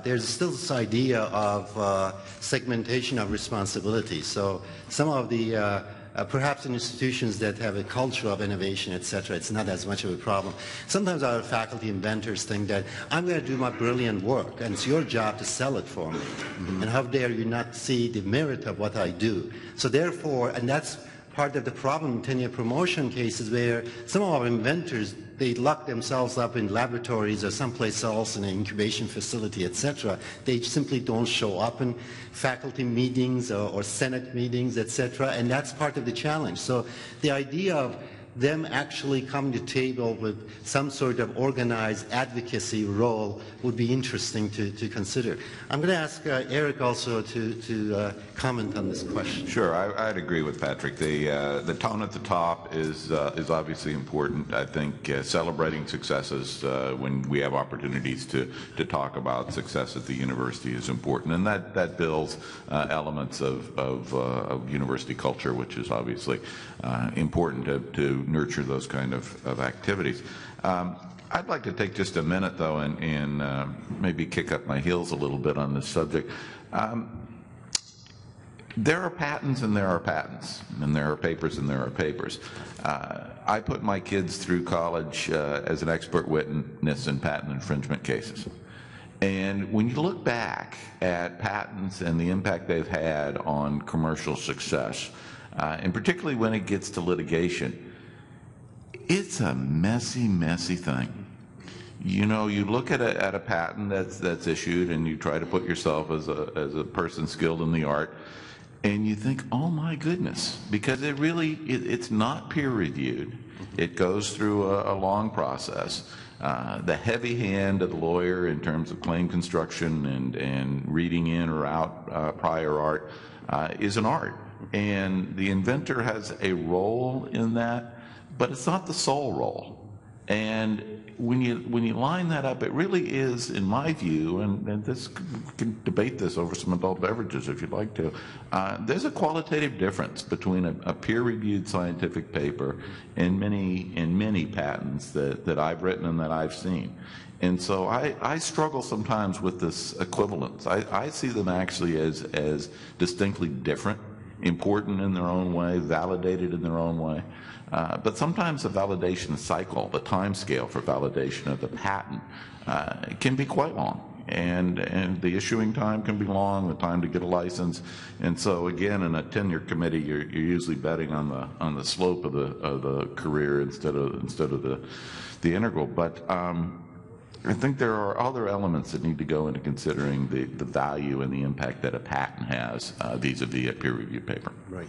there's still this idea of segmentation of responsibility. So some of the, perhaps in institutions that have a culture of innovation, etc., it's not as much of a problem. Sometimes our faculty inventors think that I'm going to do my brilliant work, and it's your job to sell it for me. Mm-hmm. And how dare you not see the merit of what I do? So therefore, and that's part of the problem in tenure promotion cases where some of our inventors, they lock themselves up in laboratories or someplace else in an incubation facility, etc. They simply don't show up in faculty meetings or Senate meetings, etc. And that's part of the challenge. So the idea of them actually coming to the table with some sort of organized advocacy role would be interesting to consider. I'm going to ask Eric also to comment on this question. Sure, I'd agree with Patrick. The tone at the top is obviously important. I think celebrating successes when we have opportunities to talk about success at the university is important, and that builds elements of university culture, which is obviously important to nurture those kind of activities. I'd like to take just a minute, though, and maybe kick up my heels a little bit on this subject. There are patents and there are patents, and there are papers and there are papers. I put my kids through college as an expert witness in patent infringement cases. And when you look back at patents and the impact they've had on commercial success, and particularly when it gets to litigation, it's a messy, messy thing. You know, you look at a patent that's issued, and you try to put yourself as a person skilled in the art, and you think, oh my goodness, because it's not peer reviewed. It goes through a long process. The heavy hand of the lawyer in terms of claim construction and reading in or out prior art is an art. And the inventor has a role in that, but it's not the sole role. And when you line that up, it really is, in my view, and this we can debate this over some adult beverages if you'd like to. There's a qualitative difference between a peer-reviewed scientific paper and many patents that I've written and that I've seen. And so I struggle sometimes with this equivalence. I see them actually as distinctly different, important in their own way, validated in their own way. But sometimes the validation cycle, the time scale for validation of the patent can be quite long. And the issuing time can be long, the time to get a license. And so again, in a tenure committee, you're usually betting on the slope of the career instead of the integral. But I think there are other elements that need to go into considering the value and the impact that a patent has vis-a-vis a peer-reviewed paper. Right.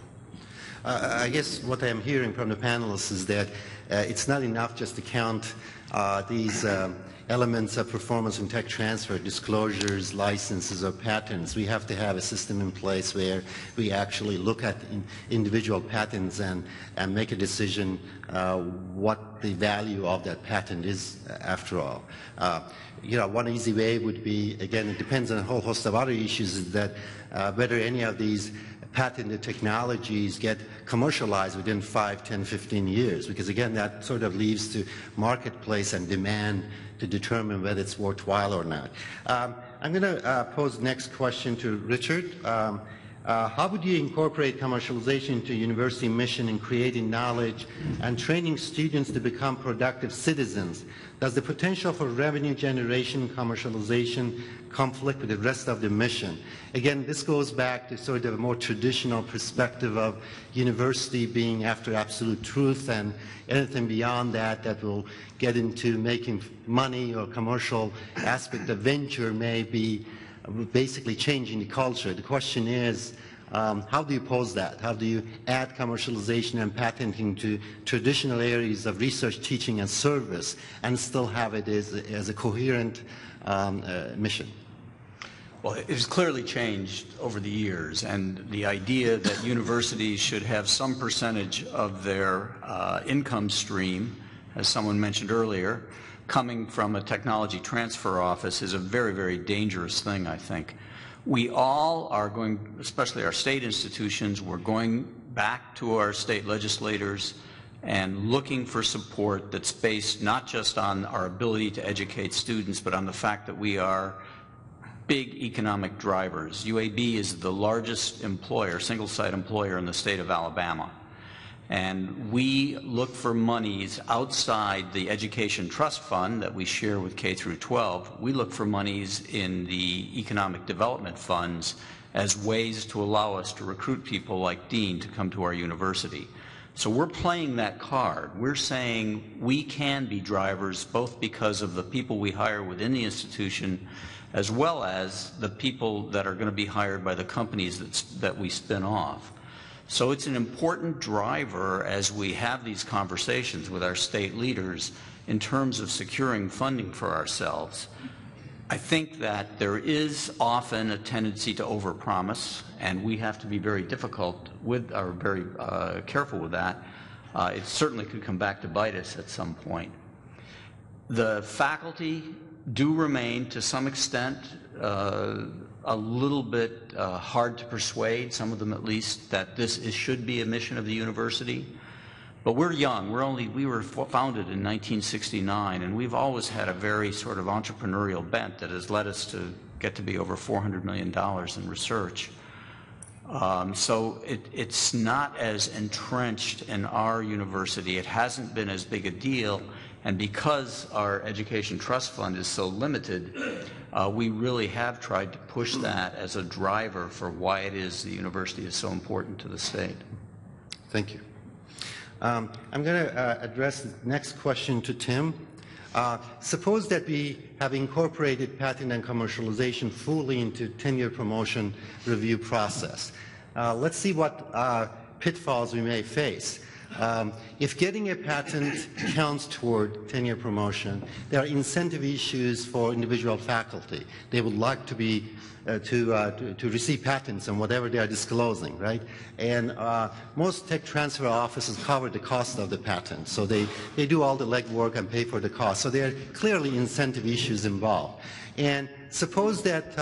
I guess what I'm hearing from the panelists is that it's not enough just to count these elements of performance and tech transfer, disclosures, licenses, or patents. We have to have a system in place where we actually look at individual patents and make a decision what the value of that patent is after all. One easy way would be, again, it depends on a whole host of other issues, is that whether any of these patented technologies get commercialized within 5, 10, 15 years, because again, that sort of leaves to marketplace and demand to determine whether it's worthwhile or not. I'm going to pose the next question to Richard. How would you incorporate commercialization into university mission in creating knowledge and training students to become productive citizens? Does the potential for revenue generation commercialization conflict with the rest of the mission? Again, this goes back to sort of a more traditional perspective of university being after absolute truth, and anything beyond that that will get into making money or commercial aspect of venture may be basically changing the culture. The question is, how do you pose that? How do you add commercialization and patenting to traditional areas of research, teaching, and service and still have it as a coherent mission? Well, it's clearly changed over the years, and the idea that universities should have some percentage of their income stream, as someone mentioned earlier, coming from a technology transfer office is a very, very dangerous thing, I think. We all are going, especially our state institutions, we're going back to our state legislators and looking for support that's based not just on our ability to educate students, but on the fact that we are big economic drivers. UAB is the largest employer, single-site employer in the state of Alabama. And we look for monies outside the education trust fund that we share with K through 12. We look for monies in the economic development funds as ways to allow us to recruit people like Dean to come to our university. So we're playing that card. We're saying we can be drivers both because of the people we hire within the institution as well as the people that are going to be hired by the companies that we spin off. So it's an important driver as we have these conversations with our state leaders in terms of securing funding for ourselves. I think that there is often a tendency to overpromise, and we have to be very difficult with, or very careful with that. It certainly could come back to bite us at some point. The faculty do remain, to some extent, a little bit hard to persuade, some of them at least, that this should be a mission of the university. But we're young. We were founded in 1969, and we've always had a very sort of entrepreneurial bent that has led us to get to be over $400 million in research. So it's not as entrenched in our university. It hasn't been as big a deal. And because our education trust fund is so limited, we really have tried to push that as a driver for why it is the university is so important to the state. Thank you. I'm going to address the next question to Tim. Suppose that we have incorporated patent and commercialization fully into tenure promotion review process. Let's see what pitfalls we may face. If getting a patent counts toward tenure promotion, there are incentive issues for individual faculty. They would like to be to receive patents on whatever they are disclosing, right? And most tech transfer offices cover the cost of the patent, so they do all the legwork and pay for the cost. So there are clearly incentive issues involved. And suppose that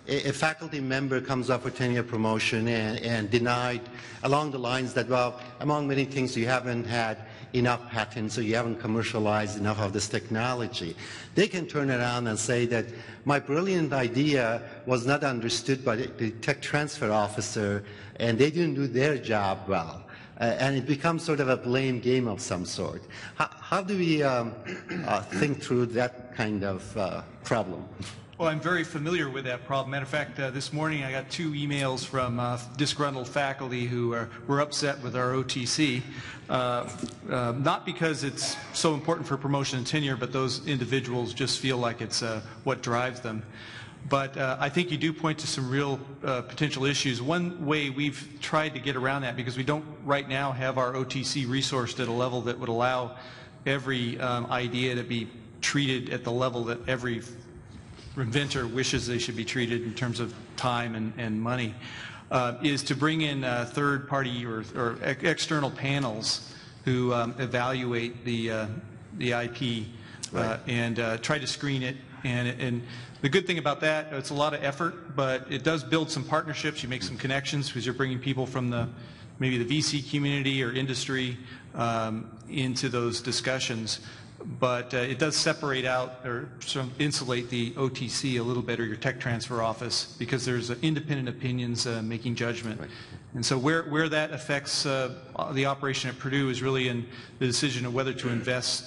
a faculty member comes up for tenure promotion and denied along the lines that, well, among many things, you haven't had enough patents, so you haven't commercialized enough of this technology. They can turn around and say that my brilliant idea was not understood by the tech transfer officer, and they didn't do their job well. And it becomes sort of a blame game of some sort. How do we think through that kind of problem? Well, I'm very familiar with that problem. Matter of fact, this morning I got 2 emails from disgruntled faculty who were upset with our OTC, not because it's so important for promotion and tenure, but those individuals just feel like it's what drives them. But I think you do point to some real potential issues. One way we've tried to get around that, because we don't right now have our OTC resourced at a level that would allow every idea to be treated at the level that every inventor wishes they should be treated in terms of time and money, is to bring in third-party or external panels who evaluate the IP and try to screen it. And the good thing about that, it's a lot of effort, but it does build some partnerships. You make some connections because you're bringing people from maybe the VC community or industry into those discussions. but it does separate out or sort of insulate the OTC a little better, your tech transfer office, because there's independent opinions making judgment. Right. And so where that affects the operation at Purdue is really in the decision of whether to invest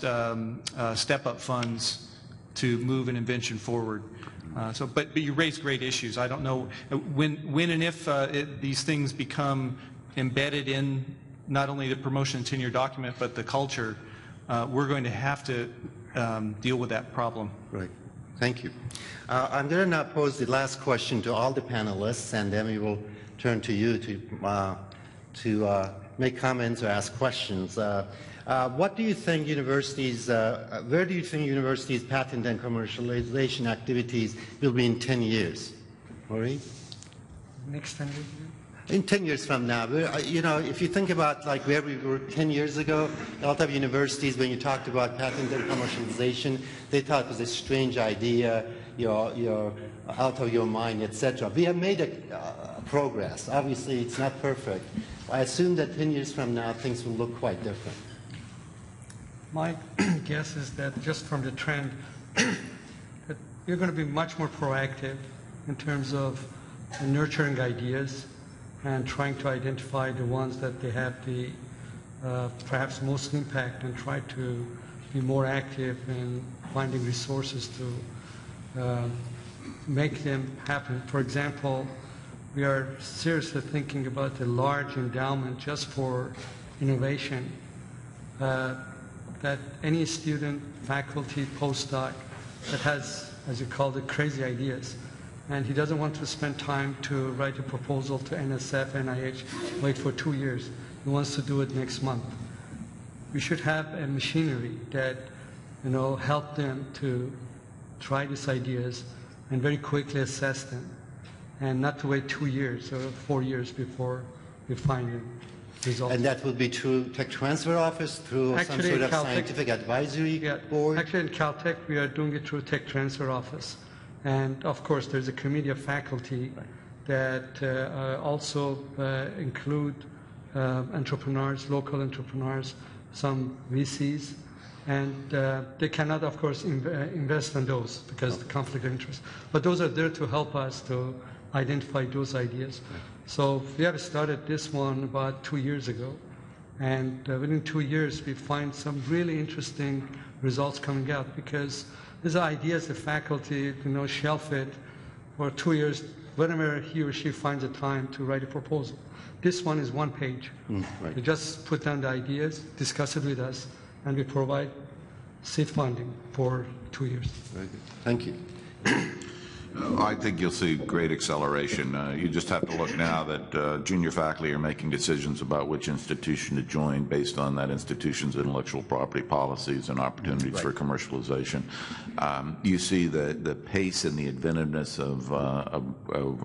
step-up funds to move an invention forward. But you raise great issues. I don't know when and if these things become embedded in not only the promotion and tenure document, but the culture. We're going to have to deal with that problem. Right. Thank you. I'm going to now pose the last question to all the panelists, and then we will turn to you to make comments or ask questions. What do you think universities, where do you think universities' patent and commercialization activities will be in 10 years? Gharib? Next 10 years? In 10 years from now, you know, if you think about like where we were 10 years ago, a lot of universities, when you talked about patent and commercialization, they thought it was a strange idea, you're out of your mind, etc. We have made progress. Obviously, it's not perfect. I assume that 10 years from now, things will look quite different. My guess is that just from the trend, that you're going to be much more proactive in terms of nurturing ideas and trying to identify the ones that they have the perhaps most impact, and try to be more active in finding resources to make them happen. For example, we are seriously thinking about a large endowment just for innovation, that any student, faculty, postdoc that has, as you call it, crazy ideas, and he doesn't want to spend time to write a proposal to NSF, NIH, wait for 2 years. He wants to do it next month. We should have a machinery that, you know, help them to try these ideas and very quickly assess them, and not to wait 2 years or 4 years before we find them. Results. And that will be through Tech Transfer Office, through some sort of scientific advisory board? Actually, in Caltech, we are doing it through Tech Transfer Office. And of course, there's a committee of faculty that also include entrepreneurs, local entrepreneurs, some VCs, and they cannot, of course, invest in those because of the conflict of interest. But those are there to help us to identify those ideas. So we have started this one about 2 years ago, and within 2 years, we find some really interesting results coming out, because these ideas the faculty, you know, shelf it for 2 years whenever he or she finds a time to write a proposal. This one is 1 page. Right. They just put down the ideas, discuss it with us, and we provide seed funding for 2 years. Very good. Thank you. I think you'll see great acceleration. You just have to look now that junior faculty are making decisions about which institution to join based on that institution's intellectual property policies and opportunities for commercialization. You see the pace and the inventiveness of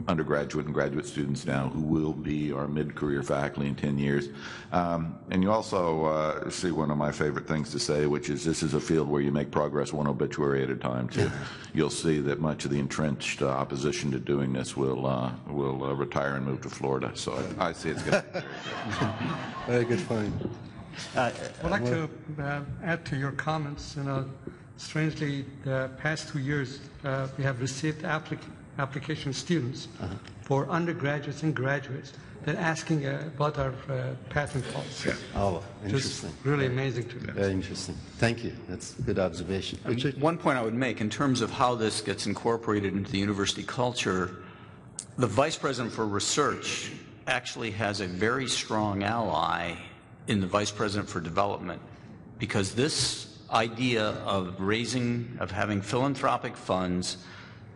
undergraduate and graduate students now who will be our mid-career faculty in 10 years. And you also see one of my favorite things to say, which is this is a field where you make progress one obituary at a time, too. You'll see that much of the entrenched opposition to doing this will retire and move to Florida. So I see it's going to be very good point. I'd like to add to your comments. You know, strangely, the past 2 years we have received application students for undergraduates and graduates. They're asking about our patent policy. Oh, interesting. Just really amazing to me. Very interesting. Thank you. That's a good observation. One point I would make in terms of how this gets incorporated into the university culture, the Vice President for Research actually has a very strong ally in the Vice President for Development, because this idea of having philanthropic funds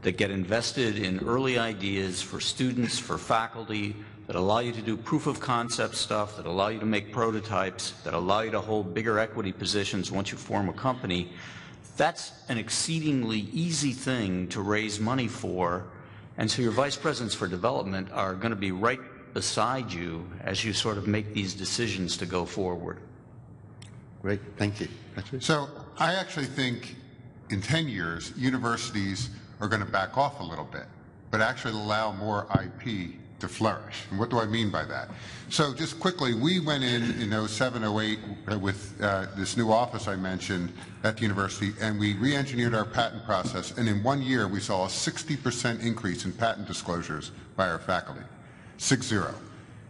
that get invested in early ideas for students, for faculty, that allow you to do proof of concept stuff, that allow you to make prototypes, that allow you to hold bigger equity positions once you form a company, that's an exceedingly easy thing to raise money for. And so your vice presidents for development are going to be right beside you as you sort of make these decisions to go forward. Great. Thank you. So I actually think in 10 years, universities are going to back off a little bit, but actually allow more IP to flourish. And what do I mean by that? So just quickly, we went in 07, 08 with this new office I mentioned at the university, and we re-engineered our patent process, and in 1 year we saw a 60% increase in patent disclosures by our faculty. 60.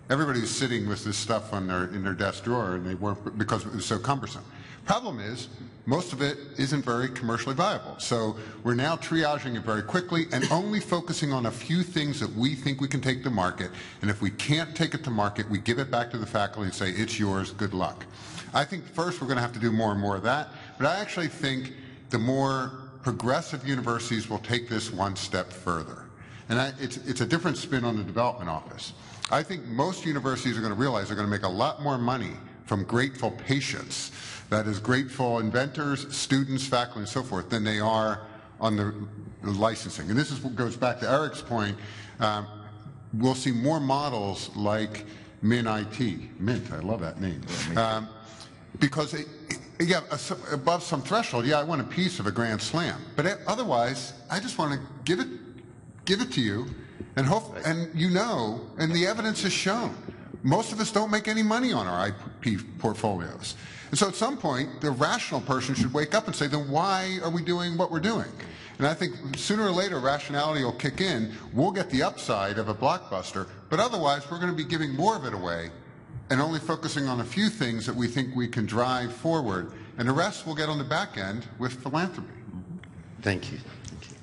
Everybody was sitting with this stuff in their desk drawer, and they weren't, because it was so cumbersome. Problem is, most of it isn't very commercially viable. So we're now triaging it very quickly and only focusing on a few things that we think we can take to market. And if we can't take it to market, we give it back to the faculty and say, it's yours, good luck. I think first we're going to have to do more and more of that. But I actually think the more progressive universities will take this one step further. And it's a different spin on the development office. I think most universities are going to realize they're going to make a lot more money from grateful patients, that is, grateful inventors, students, faculty, and so forth, than they are on the licensing. And this is what goes back to Eric's point. We'll see more models like MINT, Mint, I love that name, because above some threshold, I want a piece of a grand slam, but otherwise, I just want to give it to you, and hope, and and the evidence has shown. Most of us don't make any money on our IP portfolios. And so at some point, the rational person should wake up and say, then why are we doing what we're doing? And I think sooner or later, rationality will kick in. We'll get the upside of a blockbuster, but otherwise, we're going to be giving more of it away and only focusing on a few things that we think we can drive forward. And the rest we'll get on the back end with philanthropy. Thank you. Thank you.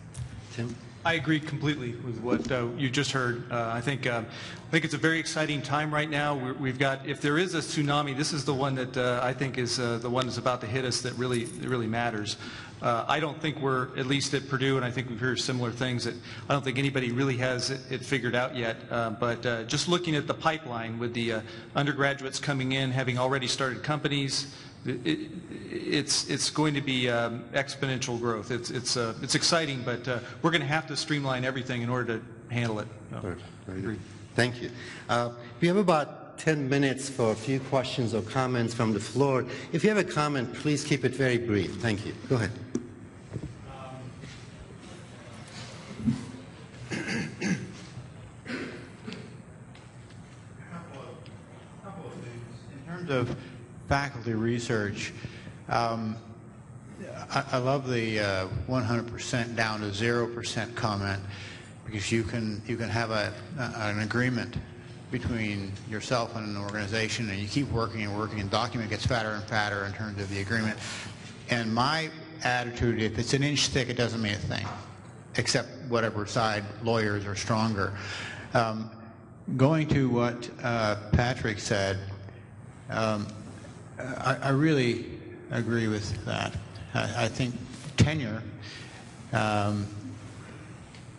Tim? I agree completely with what you just heard. I think it's a very exciting time right now. We've got, if there is a tsunami, this is the one that I think is the one that's about to hit us that really matters. I don't think we're, at least at Purdue, and I think we've heard similar things, that I don't think anybody really has it figured out yet. But just looking at the pipeline with the undergraduates coming in, having already started companies, it's going to be exponential growth. It's exciting, but we're going to have to streamline everything in order to handle it. Very good. Thank you. We have about 10 minutes for a few questions or comments from the floor. If you have a comment, please keep it very brief. Thank you. Go ahead. couple of things. In terms of faculty research, I love the 100% down to 0% comment, because you can have an agreement between yourself and an organization, and you keep working and working, and the document gets fatter and fatter in terms of the agreement. And my attitude, if it's an inch thick, it doesn't mean a thing, except whatever side lawyers are stronger. Going to what Patrick said, I really agree with that. I think tenure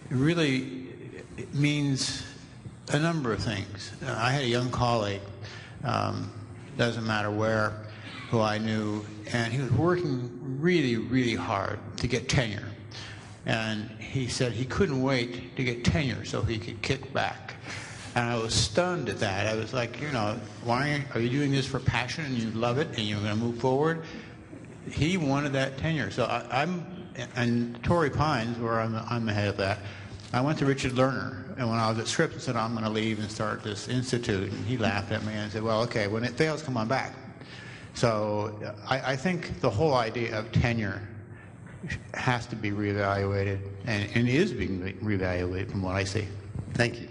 really means a number of things. I had a young colleague, doesn't matter where, who I knew, and he was working really, really hard to get tenure. And he said he couldn't wait to get tenure so he could kick back. And I was stunned at that. I was like, why are you doing this for passion and you love it and you're going to move forward? He wanted that tenure. So and Torrey Pines, where I'm the head of that, I went to Richard Lerner, and when I was at Scripps, I said, I'm going to leave and start this institute. And he laughed at me and said, well, okay, when it fails, come on back. So I think the whole idea of tenure has to be reevaluated, and is being reevaluated from what I see. Thank you.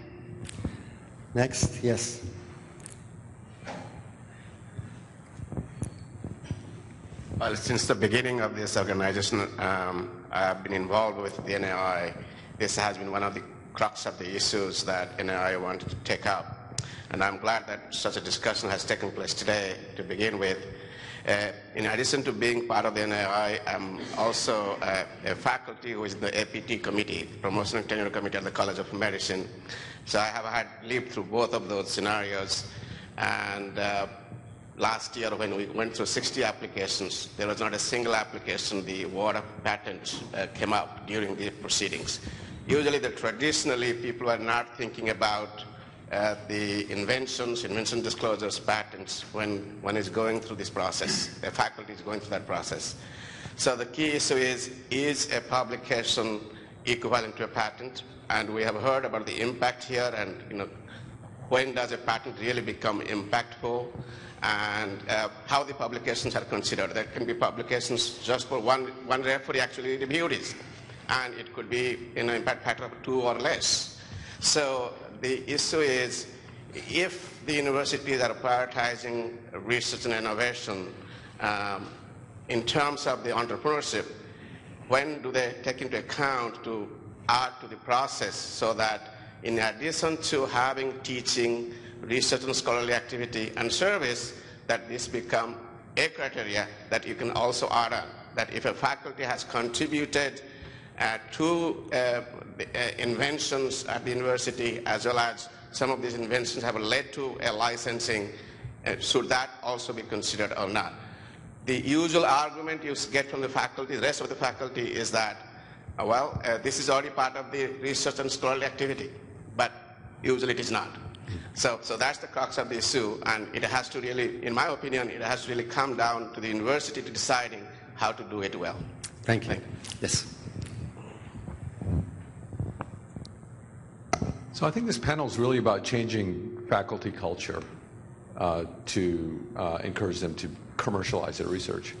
Next, yes. Well, since the beginning of this organization, I've been involved with the NAI. This has been one of the crux of the issues that NAI wanted to take up. And I'm glad that such a discussion has taken place today to begin with. In addition to being part of the NAI, I'm also a faculty who is in the APT committee, Promotion and Tenure Committee at the College of Medicine. So I have lived through both of those scenarios. And last year, when we went through 60 applications, there was not a single application the award of patent came up during the proceedings. Usually, traditionally, people are not thinking about the invention disclosures, patents, when one is going through this process. The faculty is going through that process. So the key issue is a publication equivalent to a patent? and we have heard about the impact here, and when does a patent really become impactful, and how the publications are considered. There can be publications just for one referee actually reviewed it, and it could be impact factor of 2 or less. So the issue is, if the universities are prioritizing research and innovation in terms of the entrepreneurship, when do they take into account to add to the process so that in addition to having teaching, research and scholarly activity and service, that this become a criteria that you can also add on, that if a faculty has contributed to inventions at the university, as well as some of these inventions have led to a licensing, should that also be considered or not? The usual argument you get from the faculty, the rest of the faculty, is that, this is already part of the research and scholarly activity, but usually it is not. So that's the crux of the issue, and it has to really, in my opinion, it has to really come down to the university to deciding how to do it well. Thank you. Yes. So I think this panel is really about changing faculty culture to encourage them to commercialize their research.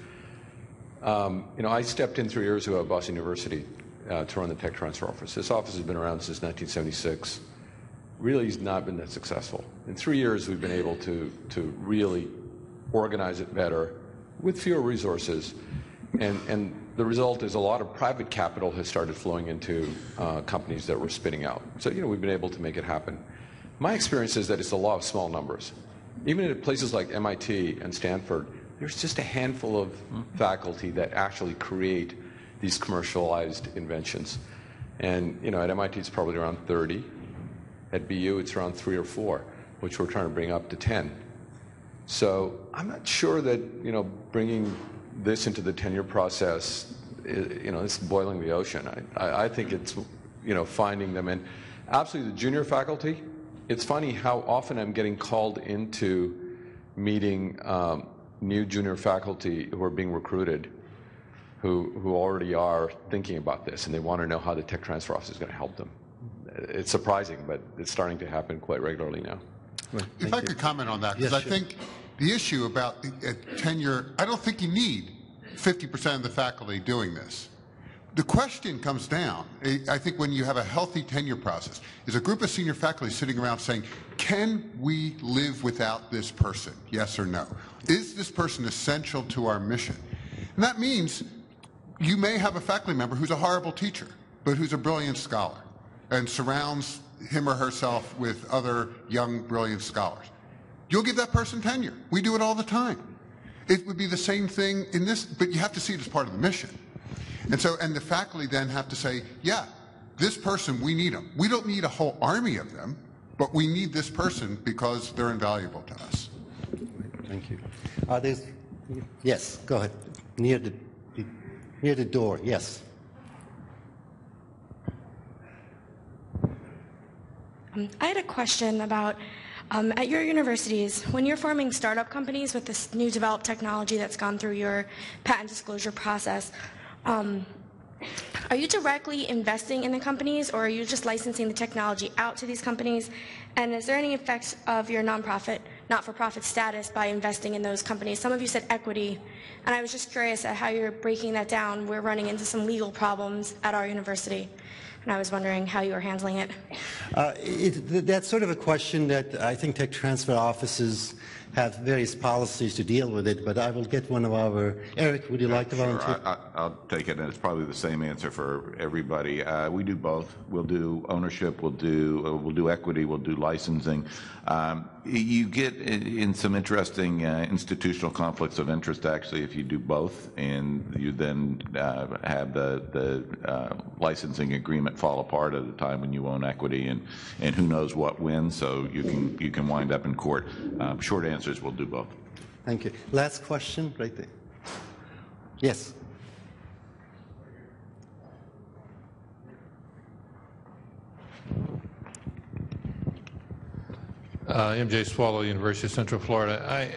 I stepped in 3 years ago at Boston University to run the tech transfer office. This office has been around since 1976. Really has not been that successful. In 3 years, we've been able to really organize it better with fewer resources, and the result is a lot of private capital has started flowing into companies that we're spinning out. So, we've been able to make it happen. My experience is that it's a law of small numbers. Even at places like MIT and Stanford, there's just a handful of faculty that actually create these commercialized inventions. And, at MIT, it's probably around 30. At BU, it's around 3 or 4, which we're trying to bring up to 10. So I'm not sure that, bringing this into the tenure process, it's boiling the ocean. I think it's, finding them. And absolutely the junior faculty, it's funny how often I'm getting called into meeting new junior faculty who are being recruited, who already are thinking about this, and they want to know how the tech transfer office is going to help them. It's surprising, but it's starting to happen quite regularly now. If I could comment on that, because I think the issue about tenure, I don't think you need 50% of the faculty doing this. The question comes down, I think, when you have a healthy tenure process, is a group of senior faculty sitting around saying, can we live without this person, yes or no? Is this person essential to our mission? And that means you may have a faculty member who's a horrible teacher, but who's a brilliant scholar, and surrounds him or herself with other young, brilliant scholars. You'll give that person tenure. We do it all the time. It would be the same thing in this, but you have to see it as part of the mission. And the faculty then have to say, yeah, this person, we need them. We don't need a whole army of them, but we need this person because they're invaluable to us. Thank you. Yes, go ahead. Near the door, yes. I had a question about, at your universities, when you're forming startup companies with this new developed technology that's gone through your patent disclosure process, are you directly investing in the companies, or are you just licensing the technology out to these companies? And is there any effects of your not-for-profit status by investing in those companies? Some of you said equity, and I was just curious at how you're breaking that down. We're running into some legal problems at our university, and I was wondering how you were handling it. That's sort of a question that I think tech transfer offices have various policies to deal with it, but I will get one of our... Eric, would you like to volunteer? Sure. I'll take it, and it's probably the same answer for everybody. We do both. We'll do ownership, we'll do equity, we'll do licensing. You get in some interesting institutional conflicts of interest, actually, if you do both, and you then have the licensing agreement fall apart at a time when you own equity, and who knows what wins, so you can wind up in court. Short answer is we'll do both. Thank you. Last question, right there. Yes. MJ Swallow, University of Central Florida.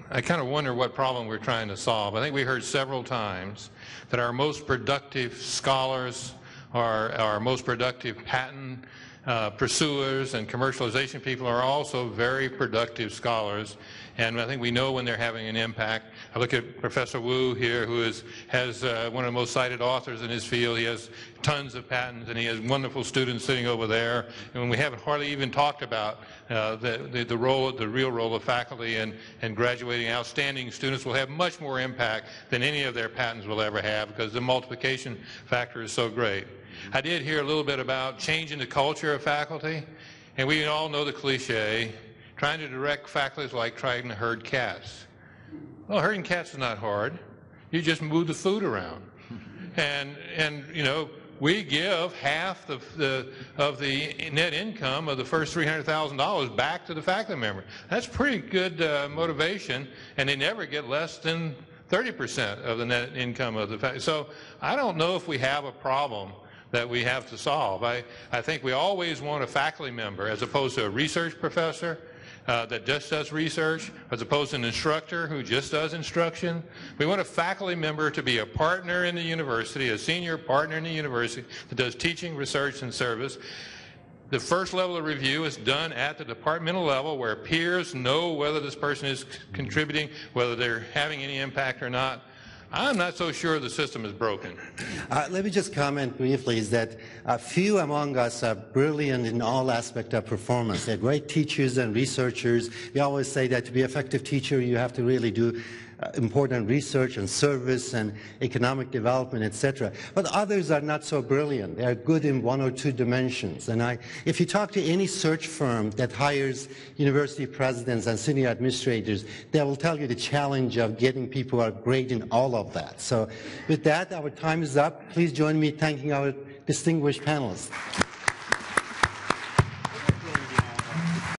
I kind of wonder what problem we're trying to solve. I think we heard several times that our most productive scholars, our most productive patent patent pursuers and commercialization people are also very productive scholars, and I think we know when they're having an impact. I look at Professor Wu here, who has one of the most cited authors in his field. He has tons of patents, and he has wonderful students sitting over there. And we haven't hardly even talked about the real role of faculty and graduating outstanding students will have much more impact than any of their patents will ever have, because the multiplication factor is so great. I did hear a little bit about changing the culture of faculty, and we all know the cliche, trying to direct faculty is like trying to herd cats. Well, herding cats is not hard. You just move the food around. And you know, we give half of the net income of the first $300,000 back to the faculty member. That's pretty good motivation, and they never get less than 30% of the net income of the faculty. So I don't know if we have a problem that we have to solve. I think we always want a faculty member as opposed to a research professor that just does research, as opposed to an instructor who just does instruction. We want a faculty member to be a partner in the university, a senior partner in the university that does teaching, research, and service. The first level of review is done at the departmental level, where peers know whether this person is contributing, whether they're having any impact or not. I'm not so sure the system is broken. Let me just comment briefly, is that few among us are brilliant in all aspects of performance. They're great teachers and researchers. We always say that to be an effective teacher, you have to really do important research and service and economic development, etc. But others are not so brilliant. They are good in one or two dimensions. And if you talk to any search firm that hires university presidents and senior administrators, they will tell you the challenge of getting people who are great in all of that. So with that, our time is up. Please join me in thanking our distinguished panelists.